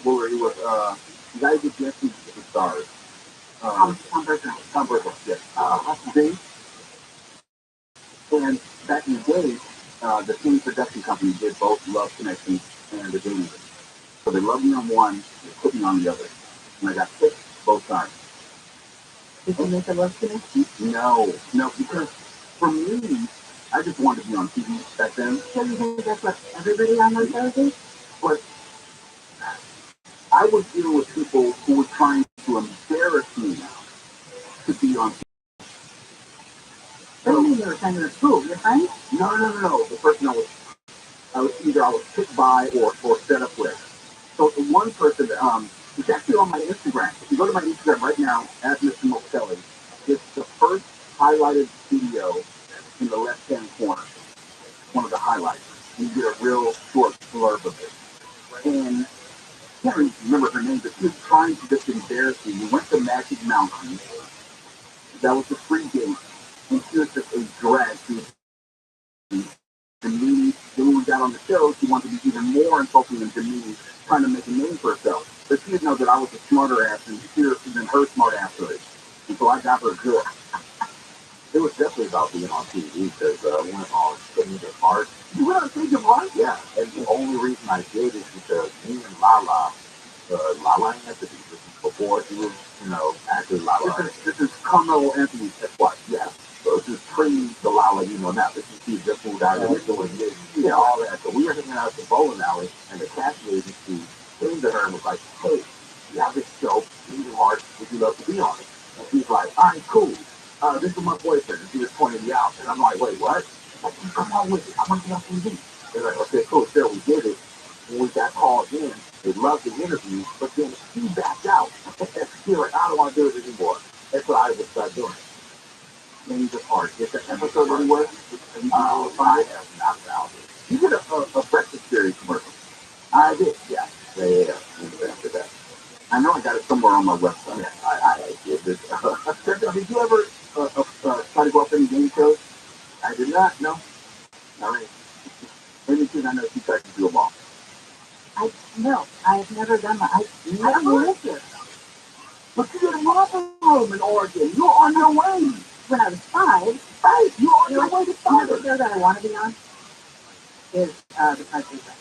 where he was, the guy who gets the stars. Tom Bergeron, yes. See? And back in the day, the same production company did both Love Connection and The Dating. So they loved me on one, they put me on the other. And I got picked both times. Did you make a Love Connection? No, because for me, I just wanted to be on TV back then. So you think that's what everybody on those shows is? But I was dealing with people who were trying to embarrass me to be on TV. What do you mean they were trying to improve? Your friends? No. The person I was picked by or set up with. So the one person, it's actually on my Instagram. If you go to my Instagram right now, at Mr. Moselli, it's the first highlighted video in the left-hand corner. One of the highlights. You get a real short blurb of it. And I can't remember her name, but she was trying to just embarrass me. We went to Magic Mountain. That was the free game. And she was just a drag. She was demeaning. Then when we got on the show, she wanted to be even more insulting and demeaning, trying to make a name for herself. But she didn't know that I was a smarter ass and than her smart ass was. And so I got her good. It was definitely about being on TV because we went on Change of Heart. You went on Change of Heart? Yeah. And the only reason I did is because me and Lala Anthony, this is before she was, actually Lala. This is Carmelo Anthony's ex-wife, yeah. So this is pre-Delilah, now. This is she just moved out here doing this, all that. So we were hanging out at the bowling alley, and the casting agency came to her and was like, hey, you have this show, Change of Heart, would you love to be on it? And she's like, all right, cool. This is my boyfriend, and she was pointing me out. And I'm like, wait, what? Like, come on with it. I want to be on TV. They're like, okay, cool, sure, we did it. When we got called in, they loved the interview, but then she backed out. She was like, I don't want to do it anymore. That's what I would start doing. Change of Heart. Get that episode anywhere? Fine. Not out. You did a breakfast series commercial. I did, yeah. Yeah. After that. I know I got it somewhere on my website. Yeah, I did this. Did you ever try to go up any game shows? I did not, no. All right. Maybe because I know she tried to do them all. No, I have never done that. I don't live here. But you didn't want room in Oregon. You're on your way. When I was 5, Right, you're on your way to the Florida. show that I want to be on is The Price is Right.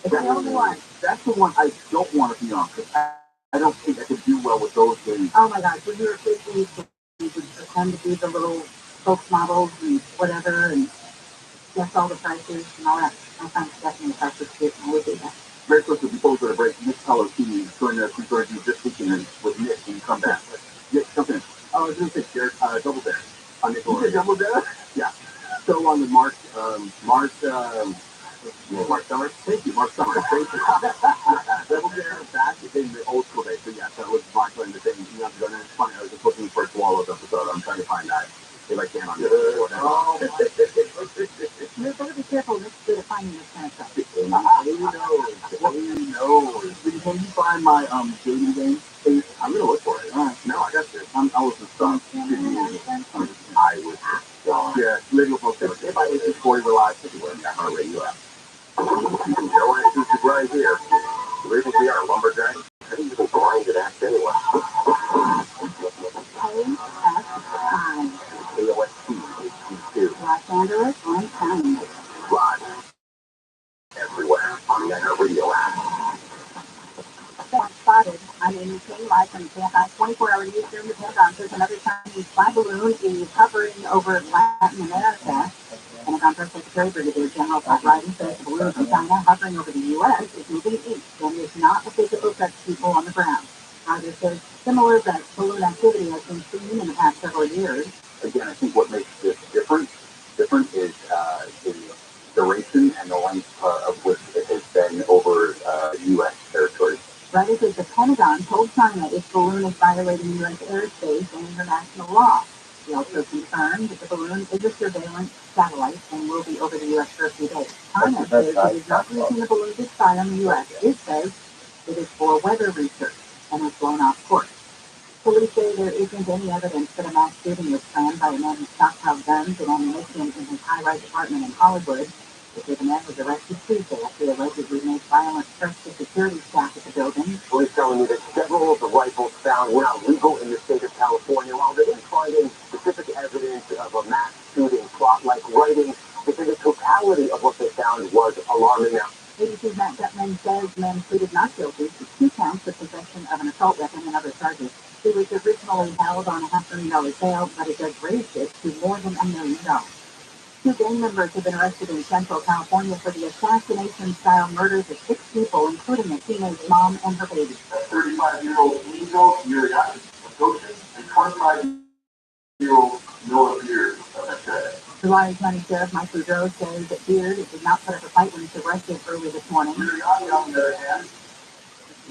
It's the only one. That's the one I don't want to be on because I don't think I could do well with those days. Oh my gosh, when we were kids, we would pretend to be the little spokesmodels and whatever and guess all the prices and all that. I find Stephanie the price was cute and I would do that. Very close to before we go to break. Nick Color TV join us. We're going to do this weekend with Nick when you come back. Nick, jump in. Oh, I was going to say, Jared, Double Dare on Nick. You said Double Dare? Yeah. So on the Mark Summer. Thank you, Mark Summer. Double Dare back in the old school days. So yeah, that was Mark in the day. You have to go there. It's funny. I was just looking for Swallow's episode. I'm trying to find that. If I can on this. Oh, You better be careful. Nick's good at finding this kind of stuff. Who knows? Can you find my dating game? I'm gonna look for it. No, I got this. I was just I was just yeah, legal folks. If I hit 40 live everywhere, I got my radio app. You know what? This is right here. Legal PR, lumberjack. I think you can grind it act anyway. KSI. KOST, Los Angeles and County. live everywhere on the radio app. Spotted. I mean, came live from Shanghai. 24-hour news during the Pentagon says another Chinese spy balloon is hovering over Latin America. Pentagon Press Secretary Brigadier General Pat Ryden says the balloon from China hovering over the U.S. is moving east and is not a physical threat to people on the ground. Ryden says similar balloon activity has been seen in the past several years. Again, I think what makes this different is the duration and the length of which it has been over U.S. territory. Ryder says the Pentagon told China its balloon is violating U.S. airspace and international law. He also confirmed that the balloon is a surveillance satellite and will be over the U.S. for a few days. China says it is not using the balloon to spy on the U.S. It says it is for weather research and has blown off course. Police say there isn't any evidence that a mass shooting was planned by a man who stockpiled guns and ammunition in his high-rise apartment in Hollywood. The man was arrested Tuesday after he allegedly made violent threats to security staff at the building. Police telling me that several of the rifles found were not legal in the state of California. While they didn't find any specific evidence of a mass shooting plot like writing, they said the totality of what they found was alarming. Now, ABC's Matt Gutman says the man pleaded not guilty to 2 counts of possession of an assault weapon and other charges. He was originally held on a $500,000 bail, but a judge raised it to more than $1 million. 2 gang members have been arrested in Central California for the assassination-style murders of 6 people, including a teenage mom and her baby. 35-year-old Angel Uriah Goshen and 25-year-old Noah Beard. The Lyon County Sheriff Mike Boudreaux says that Beard did not put up a fight when he was arrested early this morning. Uriah, on the other hand,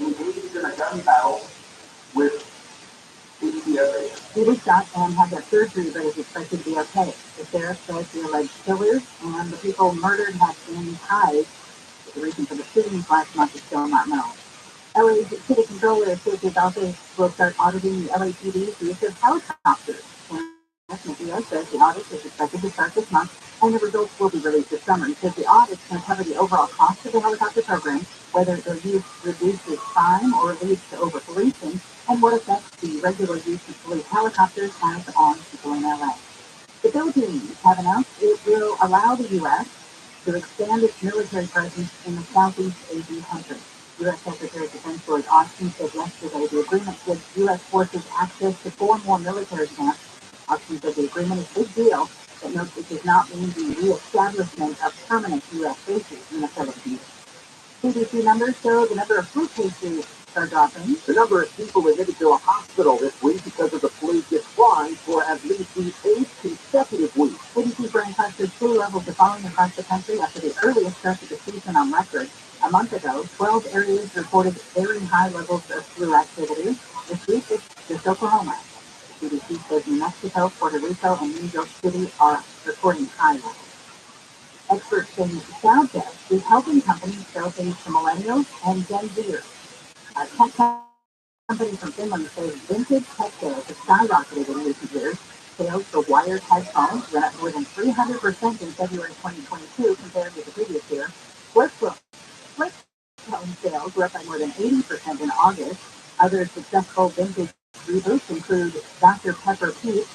engaged in a gun battle with ATF. He was shot and had that surgery, but is expected to be okay. The sheriff says the alleged killers and the people murdered have been tied. But the reason for the shootings last month is still not known. LA's city controller says his office will start auditing the LAPD's use of helicopters. The says the audit is expected to start this month, and the results will be released this summer. He says the audit can cover the overall cost of the helicopter program, whether their use reduces crime or leads to over-policing, and what effects the regular use of police helicopters has on people in LA. The Philippines have announced it will allow the U.S. to expand its military presence in the Southeast Asian country. U.S. Secretary of Defense Lloyd Austin said yesterday the agreement gives U.S. forces access to 4 more military camps. Austin said the agreement is a big deal, but notes it does not mean the reestablishment of permanent U.S. bases in the Philippines. CDC numbers show the number of flu cases are dropping. The number of people admitted to a hospital this week because of the flu declined for at least the 8th consecutive week. CDC forecasted flu levels are falling across the country after the earliest start of the season on record. A month ago, 12 areas reported very high levels of flu activity. This week, it's just Oklahoma. The CDC says New Mexico, Puerto Rico, and New York City are reporting high levels. Experts say sound test is helping companies sell things to millennials and Gen Zers. A tech company from Finland says vintage tech sales have skyrocketed in recent years. Sales for wired headphones went up more than 300% in February 2022 compared with the previous year. Flip phone sales were up by more than 80% in August. Other successful vintage reboots include Dr. Pepper Peach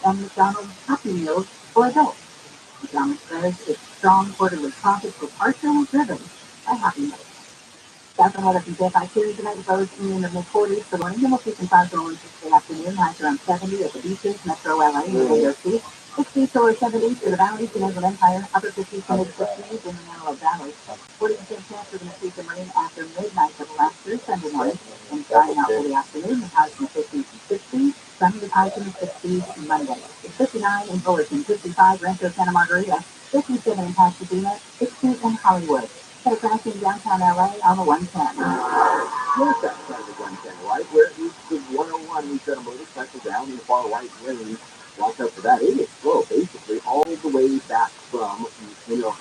and McDonald's Happy Meals for adults. McDonald's says its strong quarterly profits were partially driven by Happy Meals. Southern weather from KFI Series tonight goes in the mid-40s for morning. Then we'll see some clouds rolling into the afternoon. Highs around 70 at the beaches, Metro LA, and the AOC. 60s to lower 70s for the valleys, the Inland Empire. Upper 50s to mid-50s in the Antelope Valley. 40% chance we're going to see some rain after midnight for the last through Sunday morning. And drying out for the afternoon. The highs in the 50s and 60s. Sunday with highs in the 60s Monday. It's 59 in Fullerton, 55 Rancho Santa Margarita, 57 in Pasadena, 60 in Hollywood. Had a crash in downtown LA on the 110. Yes, that's kind of the 110, right? Where it was the 101, we set a motorcycle down in the far right lane. Watch out for that. It is slow, basically, all the way back from Union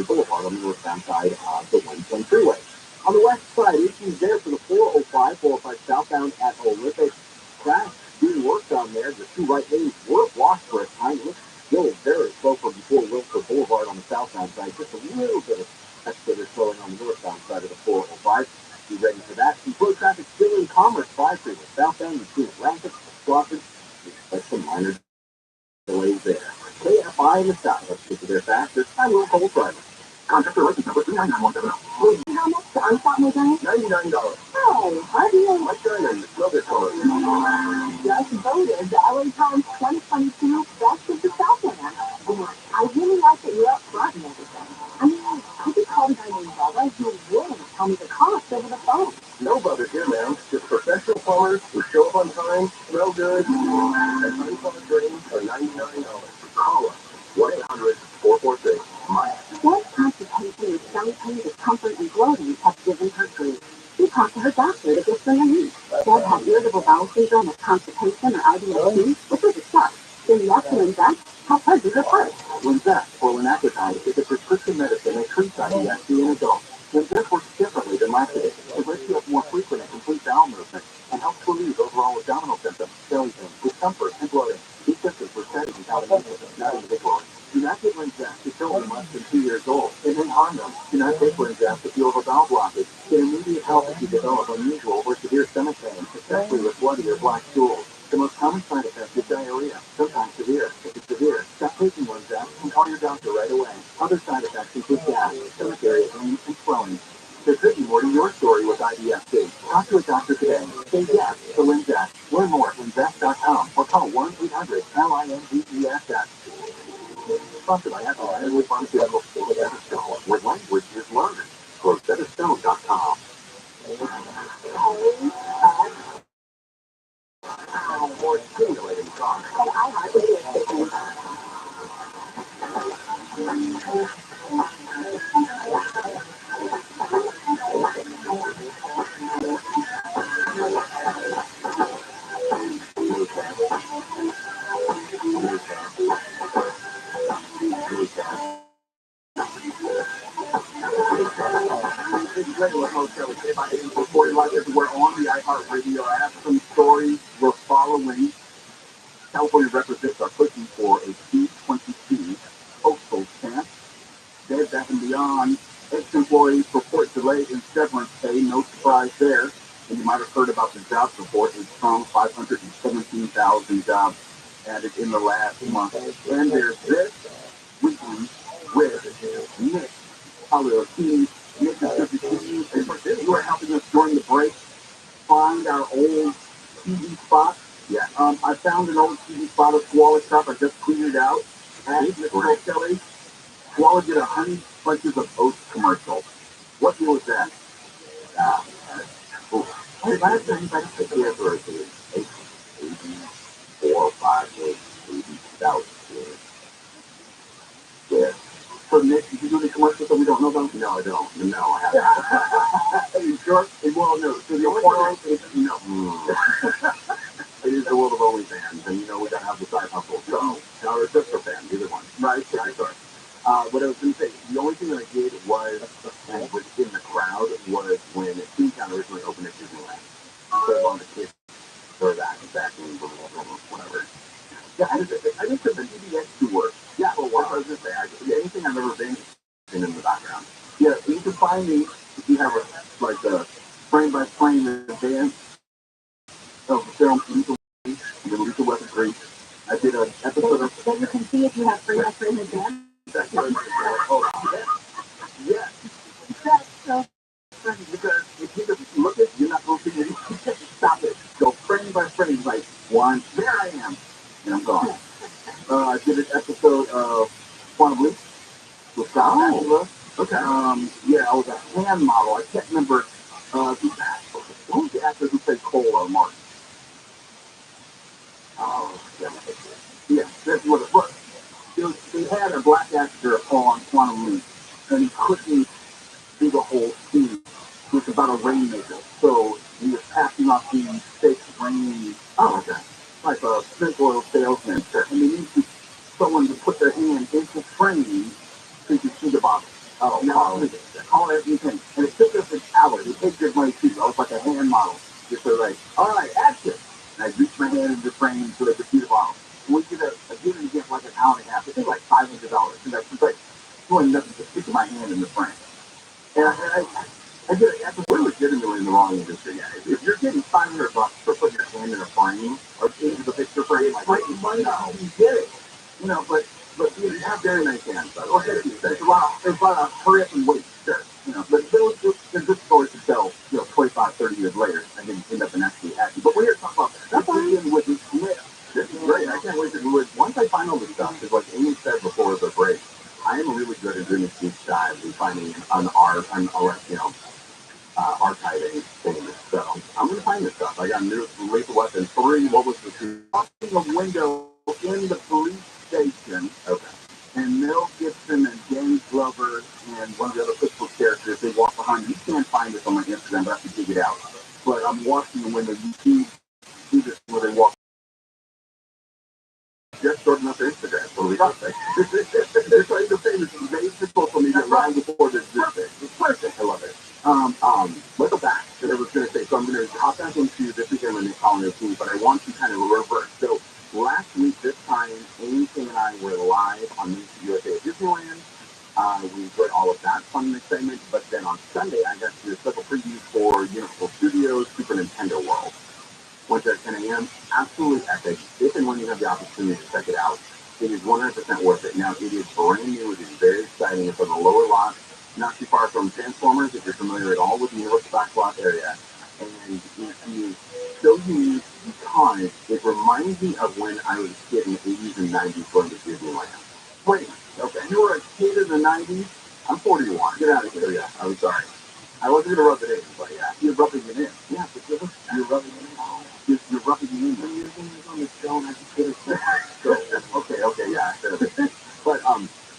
Boulevard on the northbound side of the 110 freeway. On the west side, issues there for the 405 southbound at Olympic. Crash being worked on there. The two right lanes were blocked for a time. It looks still very slow from before Wilford Boulevard on the southbound side. Just a little bit of extra slowing on the northbound side of the 405. Be ready for that. Some slow traffic still in Commerce 5 Freeway southbound between Atlantic and Crawford. We expect some minor delays there. KFI in the south. Let's get to their fastest. I'm Will Cole Driver. Contractor license number 39170. How much the unshot was on? $99. Oh, hardly. What's your name? Love this color. Just voted the LA Times 2022 Best of the South winner. I really like that you're up front and everything. I mean, I could call the guy named Bubba who would tell me the cost over the phone. No brothers here, ma'am. Just professional plumbers who show up on time, smell good, and uncommon drains for $99. Call us. 1-800-446-MILE. Dad's constipation is stomach discomfort, and bloating have given her grief. She talked to her doctor to get some relief. Dad had irritable bowel syndrome with constipation or IBS-C, which was a shock. Then yes to Linzess helped her do her part. Linzess, or linaclotide, is a prescription medicine that treats IBS-C in adults. Linzess works differently than laxatives. It lets you have more frequent and complete bowel movement and helps relieve overall abdominal symptoms, belly pain, discomfort, and bloating. These symptoms were studied without symptoms, not individually. Do not give Linzess to children less than 2 years old. It may harm them. Do not take Linzess if you have a bowel blockage. Get immediate help if you develop unusual or severe stomach pain, especially with bloody or black stools. The most common side effect is diarrhea, sometimes severe. If it's severe, stop taking Linzess and call your doctor right away. Other side effects include gas, stomach area pain, and swelling. There could be more to your story with IBS-C. Talk to a doctor today. Say yes to Linzess. Learn more at linzess.com or call 1-800-LINZES. Sponsored by Apple Pharmaceutical. Better where language is learned. Go to betterstone.com. More stimulating talk. And I like the video. Regular hotel with KFI 8440 live everywhere on the iHeartRadio app. Some stories we're following. California representatives are pushing for a C-22 postal stamp. Bed Bath & Beyond ex-employees report delay in severance pay. No surprise there. And you might have heard about the jobs report. A strong 517,000 jobs added in the last month. And there's this weekly with Nick Pagliocchini. Nick is good. You are helping us during the break find our old TV spot. Yeah. I found an old TV spot of Koala stuff. I just cleaned it out. And Mr. Kelly, Koala did a Honey Bunches of Oats commercial. What deal was that? Hey, last time I said the answer is 84, 5, 8, 80,000. Yeah. So Nick, did you do the commercial that we don't know about? No, I don't. No, I haven't. Are you sure? Well, no. So the only one is, it is the world of OnlyFans, and we gotta have the side hustle. So, our sister fan, either one. Right, sorry. What I was going to say, the only thing that I did was, and was in the crowd, was when Toontown originally opened at Disneyland. So on the kids, or back in whatever. Yeah, I just did the DBX tour. Yeah, well, what I was going to say, anything I've ever been in the background. Yeah, you can find me if you have a frame by frame advance Lethal Weapon 3. I did an episode of... So you can see if you have free extra in advance. Oh, yeah. That's so funny because if you just look at, you're not going to see anything. Stop it. Go frame by frame, like one, there I am, and I'm gone. I did an episode of Quantum Leap with Scott Angela. Okay. Yeah, I was a hand model. I can't remember who was the actor who played Cole or Martin. Oh, yeah, that's what it was. They had a black actor on Quantum Leap, and he couldn't do the whole scene. It's about a rainmaker. So he was passing off these fake rain. Oh, okay. Like a snake oil salesman. And they needed someone to put their hand into frame so you could see the bottom. Oh, now all everything. And it took us an hour. They paid good money too. I was like a hand model. Just so like, all right, action. And I reached my hand into the frame so they could see the bottom. And we did it again for like an hour and a half. It took like $500. And that's like doing nothing to stick my hand in the frame. And I did it. We're legitimately in the wrong industry. Yeah. If you're getting $500 for putting your hand in a frame or into the picture frame, like, money, no, you get it. You know, but you have very nice hands. So go ahead. There's a lot of hurry up and wait. Sure. You know, but those are good stories to tell, 25, 30 years later, and then end up in actually happy. But we're here to talk about that. That's with this. This is great. I can't wait to do it. Once I find all this stuff, because like Amy said before the break, I am really good at doing a deep dive and finding archiving things. So I'm going to find this stuff. I got new Lethal Weapon 3. What was the two? Opening a window in the police station. Okay. And Mel Gibson and Danny Glover and one of the other principal characters, they walk behind. You can't find this on my Instagram, but I have to dig it out. But I'm watching the window. You see this where they walk. Just starting up their Instagram. So we got that. They're trying to say this is basic social media right before this thing. It's perfect. I love it. Let's go back. So I was going to say, so I'm going to hop back into this weekend when they call me a team, but I want to kind of reverse. So last week, this time, Amy and I were live on USA at Disneyland. We enjoyed all of that fun and excitement, but then on Sunday, I got to do a special preview for Universal Studios Super Nintendo World. Went there at 10 a.m. Absolutely epic. If and when you have the opportunity to check it out, it is 100% worth it. Now, it is brand new. It is very exciting. It's on the lower lot, not too far from Transformers, if you're familiar at all with the Universal back lot area. And it is so unique because it reminds me of when I was a kid in the 80s and 90s going to Disneyland. Wait, okay. You were a kid in the 90s? I'm 41. Get out of here. Yeah, I'm sorry. I wasn't going to rub it in, but yeah. You're rubbing it in. Yeah, but you're rubbing it in. You're rubbing it in. When your fingers on the stone, I just get it. So, okay, yeah. But,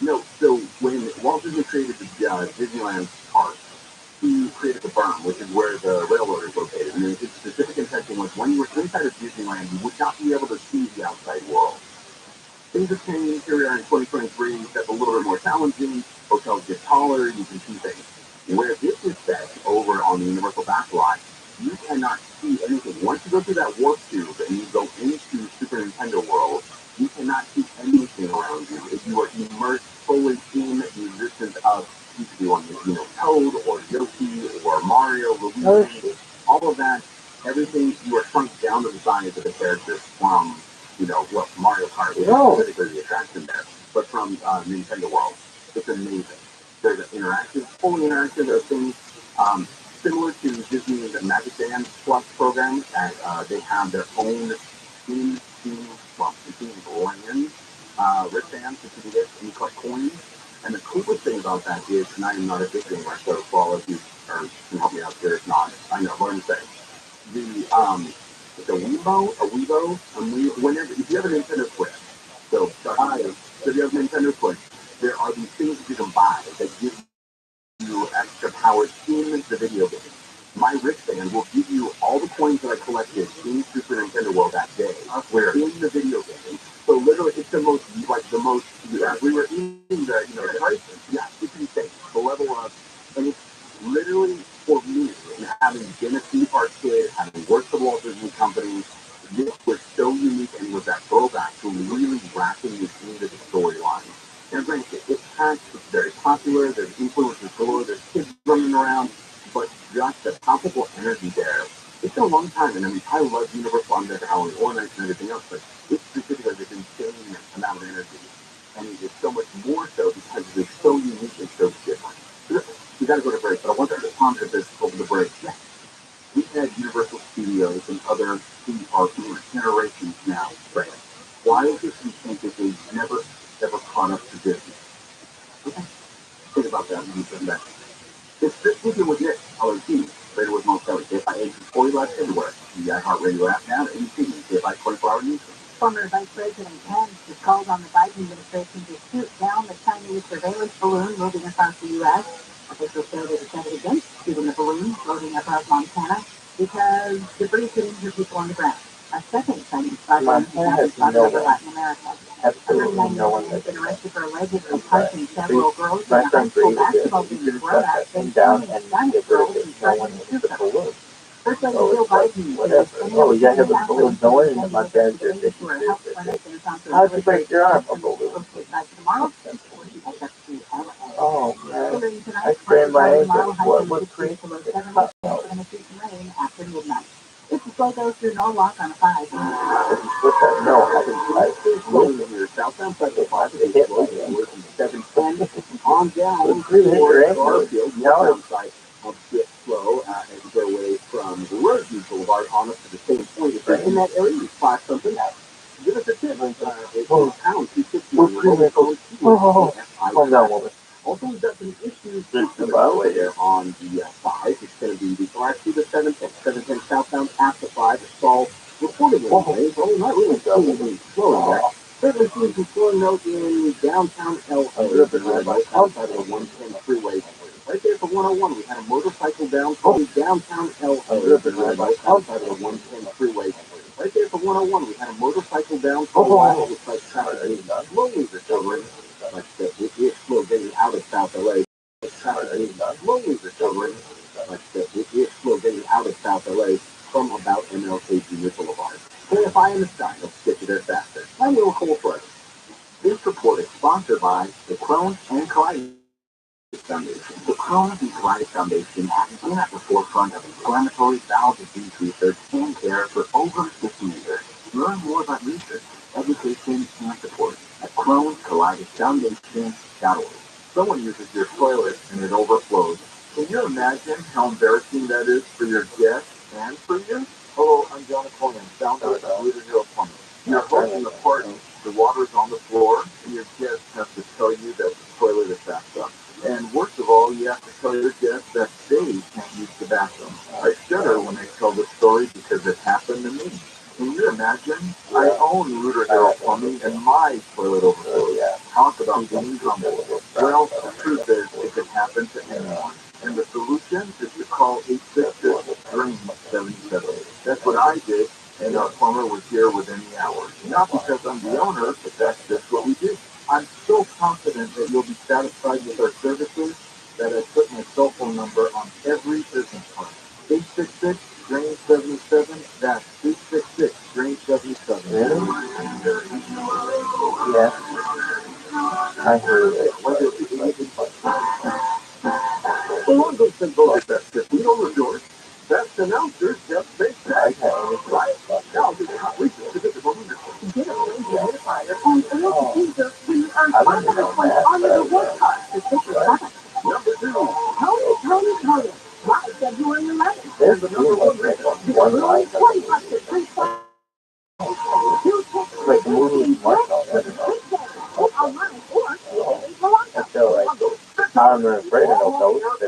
no, so when Walt Disney created the Disneyland park, he created the berm, which is where the railroad is located. And his specific intention was when you were inside of Disneyland, you would not be able to see the outside world. Things have changed. Here we are in 2023. That's a little bit more challenging. Hotels get taller. You can see things. Where this is set over on the Universal backlot, you cannot see anything. Once you go through that warp tube and you go into Super Nintendo World, you cannot see anything around you. If you are immersed fully in the existence of, you could be on, Toad or Yoshi or Mario, Luigi, all of that, everything, you are shrunk down to the size of the characters from, what Mario Kart is, specifically the attraction there, but from Nintendo World. It's amazing. There's an interactive, fully interactive of things, similar to Disney's Magic Band Plus program, and they have their own themed land wristbands that you can get and you collect coins. And the coolest thing about that is, and I am not a big gamer, so for all of you can help me out here, if not, I know what I'm saying. The whenever, if you have a Nintendo Switch, so if you have a Nintendo Switch, there are these things that you can buy that give you extra powers in the video game. My wristband will give you all the coins that I collected in Super Nintendo World that day. Where in the video game. So literally, it's the most, we were in the prices. Yeah, it's insane. The level of, and it's literally for me, and having been a theme park kid, having worked for the Walt Disney Company, this was so unique and was that throwback to really wrapping you into the storyline. And granted, it's packed, it's very popular, there's influencers galore, there's kids running around, but just the palpable energy there, it's been a long time, and I mean, I love Universal. I'm never Halloween ornaments and everything else, but it's specifically this insane amount of energy. And it's so much more so because it's so unique and so different. We got to go to break, but I want to ponder this over the break. Yeah. We've had Universal Studios and other theme parks for generations now. Right. Why is it you think that they've never, ever caught up to Disney? Okay. Think about that when you come back. It's just thinking with Nick, LRT, later with Mount Kelly. If I age 40 laps everywhere, the iHeartRadio app now, and you see me, if I 24-hour news. Former Vice President Pence has called on the Biden administration to shoot down the Chinese surveillance balloon moving across the U.S. Officials say they decided against shooting the balloon floating above Montana because debris could injure people on the ground. A second Chinese balloon has spotted over Latin America. A 39-year-old has been arrested for allegedly punching several girls in a high school basketball game throwback, then pointing a gun at girls and threatening to shoot them. First Lady Joe Biden is Oh, you have a balloon going in my bed. How'd you break your arm? A balloon. Oh, man. I sprained my ankle. What creek? It's a slow go through no lock on a 5. What's that? No, I didn't. Your southbound side of the 5 is working 710 on down Your Garfield, northbound side of Fifth Slow as you go away from the Rosemead Boulevard on up to the same point. If you're in that area, you spot something, give us a tip. It's pound 260 on your mobile phone. Calm down, woman. Also, we've got some issues there on the 5. It's going to be the actually the 710 southbound past the 5. It's all reportedly away. So not really slowing there. Certainly seeing some slowing note in downtown LA. Right outside of the 110 freeway. Right there for 101, we had a motorcycle downtown LA. Right outside of the 110 freeway. Right there for 101, we had a motorcycle downtown LA. Looks like traffic is slowly recovering. Like it is slow getting out of South LA. Traffic is slowly recovering. Like it is slow getting out of South LA from about MLK Junior Boulevard. KFI in the sky, let's get you there faster. I'm Will Cole Fred. This report is sponsored by the Crohn's and Colitis Foundation. The Crohn's and Colitis Foundation has been at the forefront of inflammatory bowel disease research and care for over 50 years. Learn more about research, education, and support at Crohn'sColitisFoundation.org. Someone uses your toilet and it overflows. Can you imagine how embarrassing that is for your guests and for you? Hello, I'm John Conan, founder of Leader Hero Plumbing. You're hosting a party, the water's on the floor, and your guests have to tell you that the toilet is backed up. And worst of all, you have to tell your guests that they can't use the bathroom. I shudder when they tell this story because it happened to me. Can you imagine? I own Rooter Hero Plumbing and my toilet overflows. Talk about being humble. Well, the truth is, it could happen to anyone. And the solution is to call 866-DRAIN-77. That's what I did, and our plumber was here within the hour. Not because I'm the owner, but that's just what we do. I'm so confident that you'll be satisfied with our services that I put my cell phone number on every business card. 866-DRAIN-77. That's 866-DRAIN-77. Yeah. I heard it. Well, I'm going to go get that 50 over yours. Best announcer, Jeff Baker. Right? Now, this is how we do it. Get a humidifier and a little teaser when you earn $500 on your reward card for 6 or 7. Number 2, Tony. Live February 11th. And the number 1 reason. Because we're only 20 bucks at 3 stars. You take the movie online or I'm afraid of no ghosts.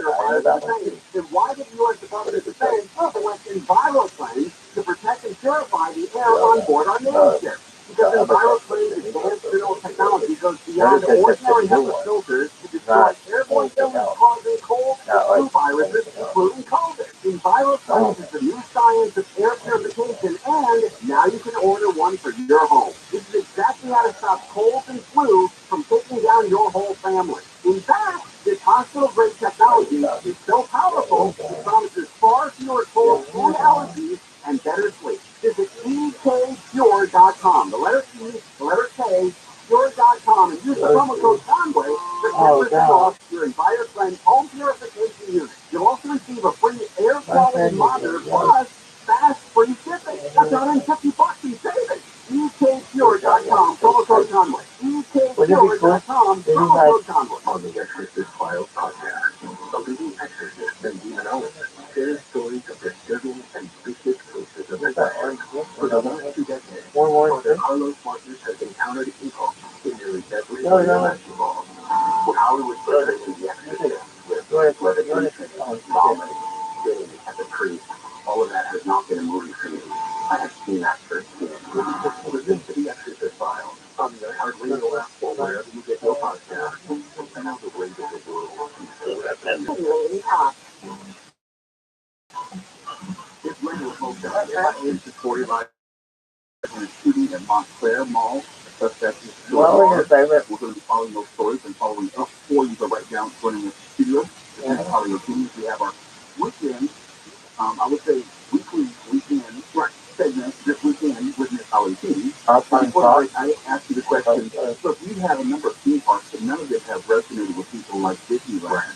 Then why did the U.S. Department of Defense select EnviroClaim to protect and purify the air on board our Navy ships? Because EnviroClaim's advanced mineral technology goes beyond ordinary HEPA filters to destroy airborne illness causing cold and flu viruses, including COVID. EnviroClaim is the new science of air purification, and now you can order one for your home. This is exactly how to stop colds and flu from taking down your whole family. In fact, this hospital-grade technology is so powerful, it promises far fewer colds and allergies and better sleep. Visit EKPure.com. The letter E, the letter K, Pure.com, and use the promo code Conway for 10% off your EnviroClaim home purification unit. You'll also receive a free air quality monitor plus fast Tom, on the Exorcist Files podcast. The leading exorcist and demonologist shares stories of the disturbing and vicious cases of possession. For the last 2 decades, Father Carlos Martinez has encountered evil in nearly every imaginable. Hollywood portrays the exorcist with levitation, vomiting, sitting at the tree. All of that has not been a movie for me. I have seen that firsthand. Listen to the Exorcist Files on the iHeartRadio app or wherever you get your podcast. And now the ways of the world. This radio program is supported by the shooting at Montclair Mall. Suspect is still alive. We're going to be following those stories and following up for you right now joining the studio. This is Hollywood Teams. We have our weekend, I would say weekend, right, segment this weekend with Miss Hollywood Teams. Before I ask you the question, look, we've had a number of theme parks, but none of them have resonated with people like Disneyland.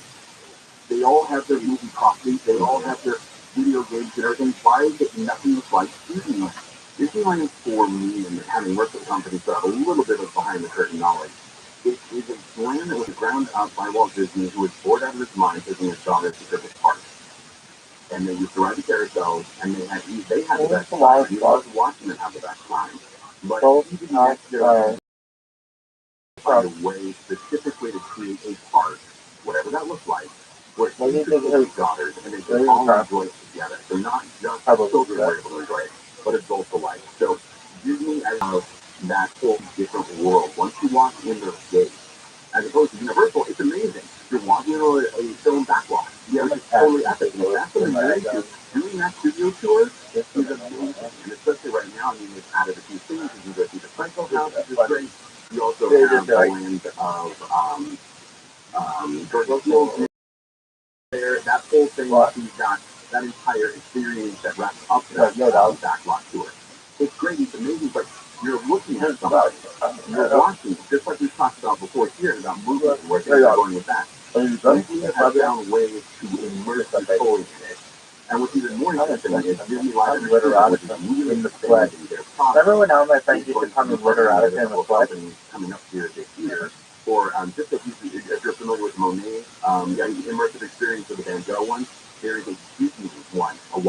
They all have their movie properties, they all have their video games and everything. Why is it nothing like Disneyland? Disneyland for me, and having worked with companies that have a little bit of behind the curtain knowledge, it is a brand that was ground up by Walt Disney, who was bored out of his mind taking his daughter to Pacific Park. And they used to ride the carousels, and they had the best time. You loved watching them have the best time. But even next year, find a way specifically to create a park, whatever that looks like, where you can take daughters and they can all enjoy it together. So not just children are able to enjoy it, but adults alike. So Disney as that whole different world. Once you walk in those gates, as opposed to Universal, it's amazing. You're walking into a film backlot. Yeah, it's totally epic. And that's what I'm doing. Doing that studio tour is amazing. And especially right now, I mean, it's added a few things. You can go see the Franco House, which is great. You also have the land of Georgia Fields there. That whole thing, you've got that entire experience that wraps up that backlot tour. It's great, it's amazing, but you're looking at something. You're watching, just like we talked about before here about movies and where things are going with that. Disney has found ways to immerse you fully in it. And what's even more interesting is Disney Live Entertainment, which is really expanding their product. Remember when all my friends used to come and litter out of him with companies coming up here this year? Or just if you're familiar with Monet, yeah, the immersive experience of the Van Gogh one, there is a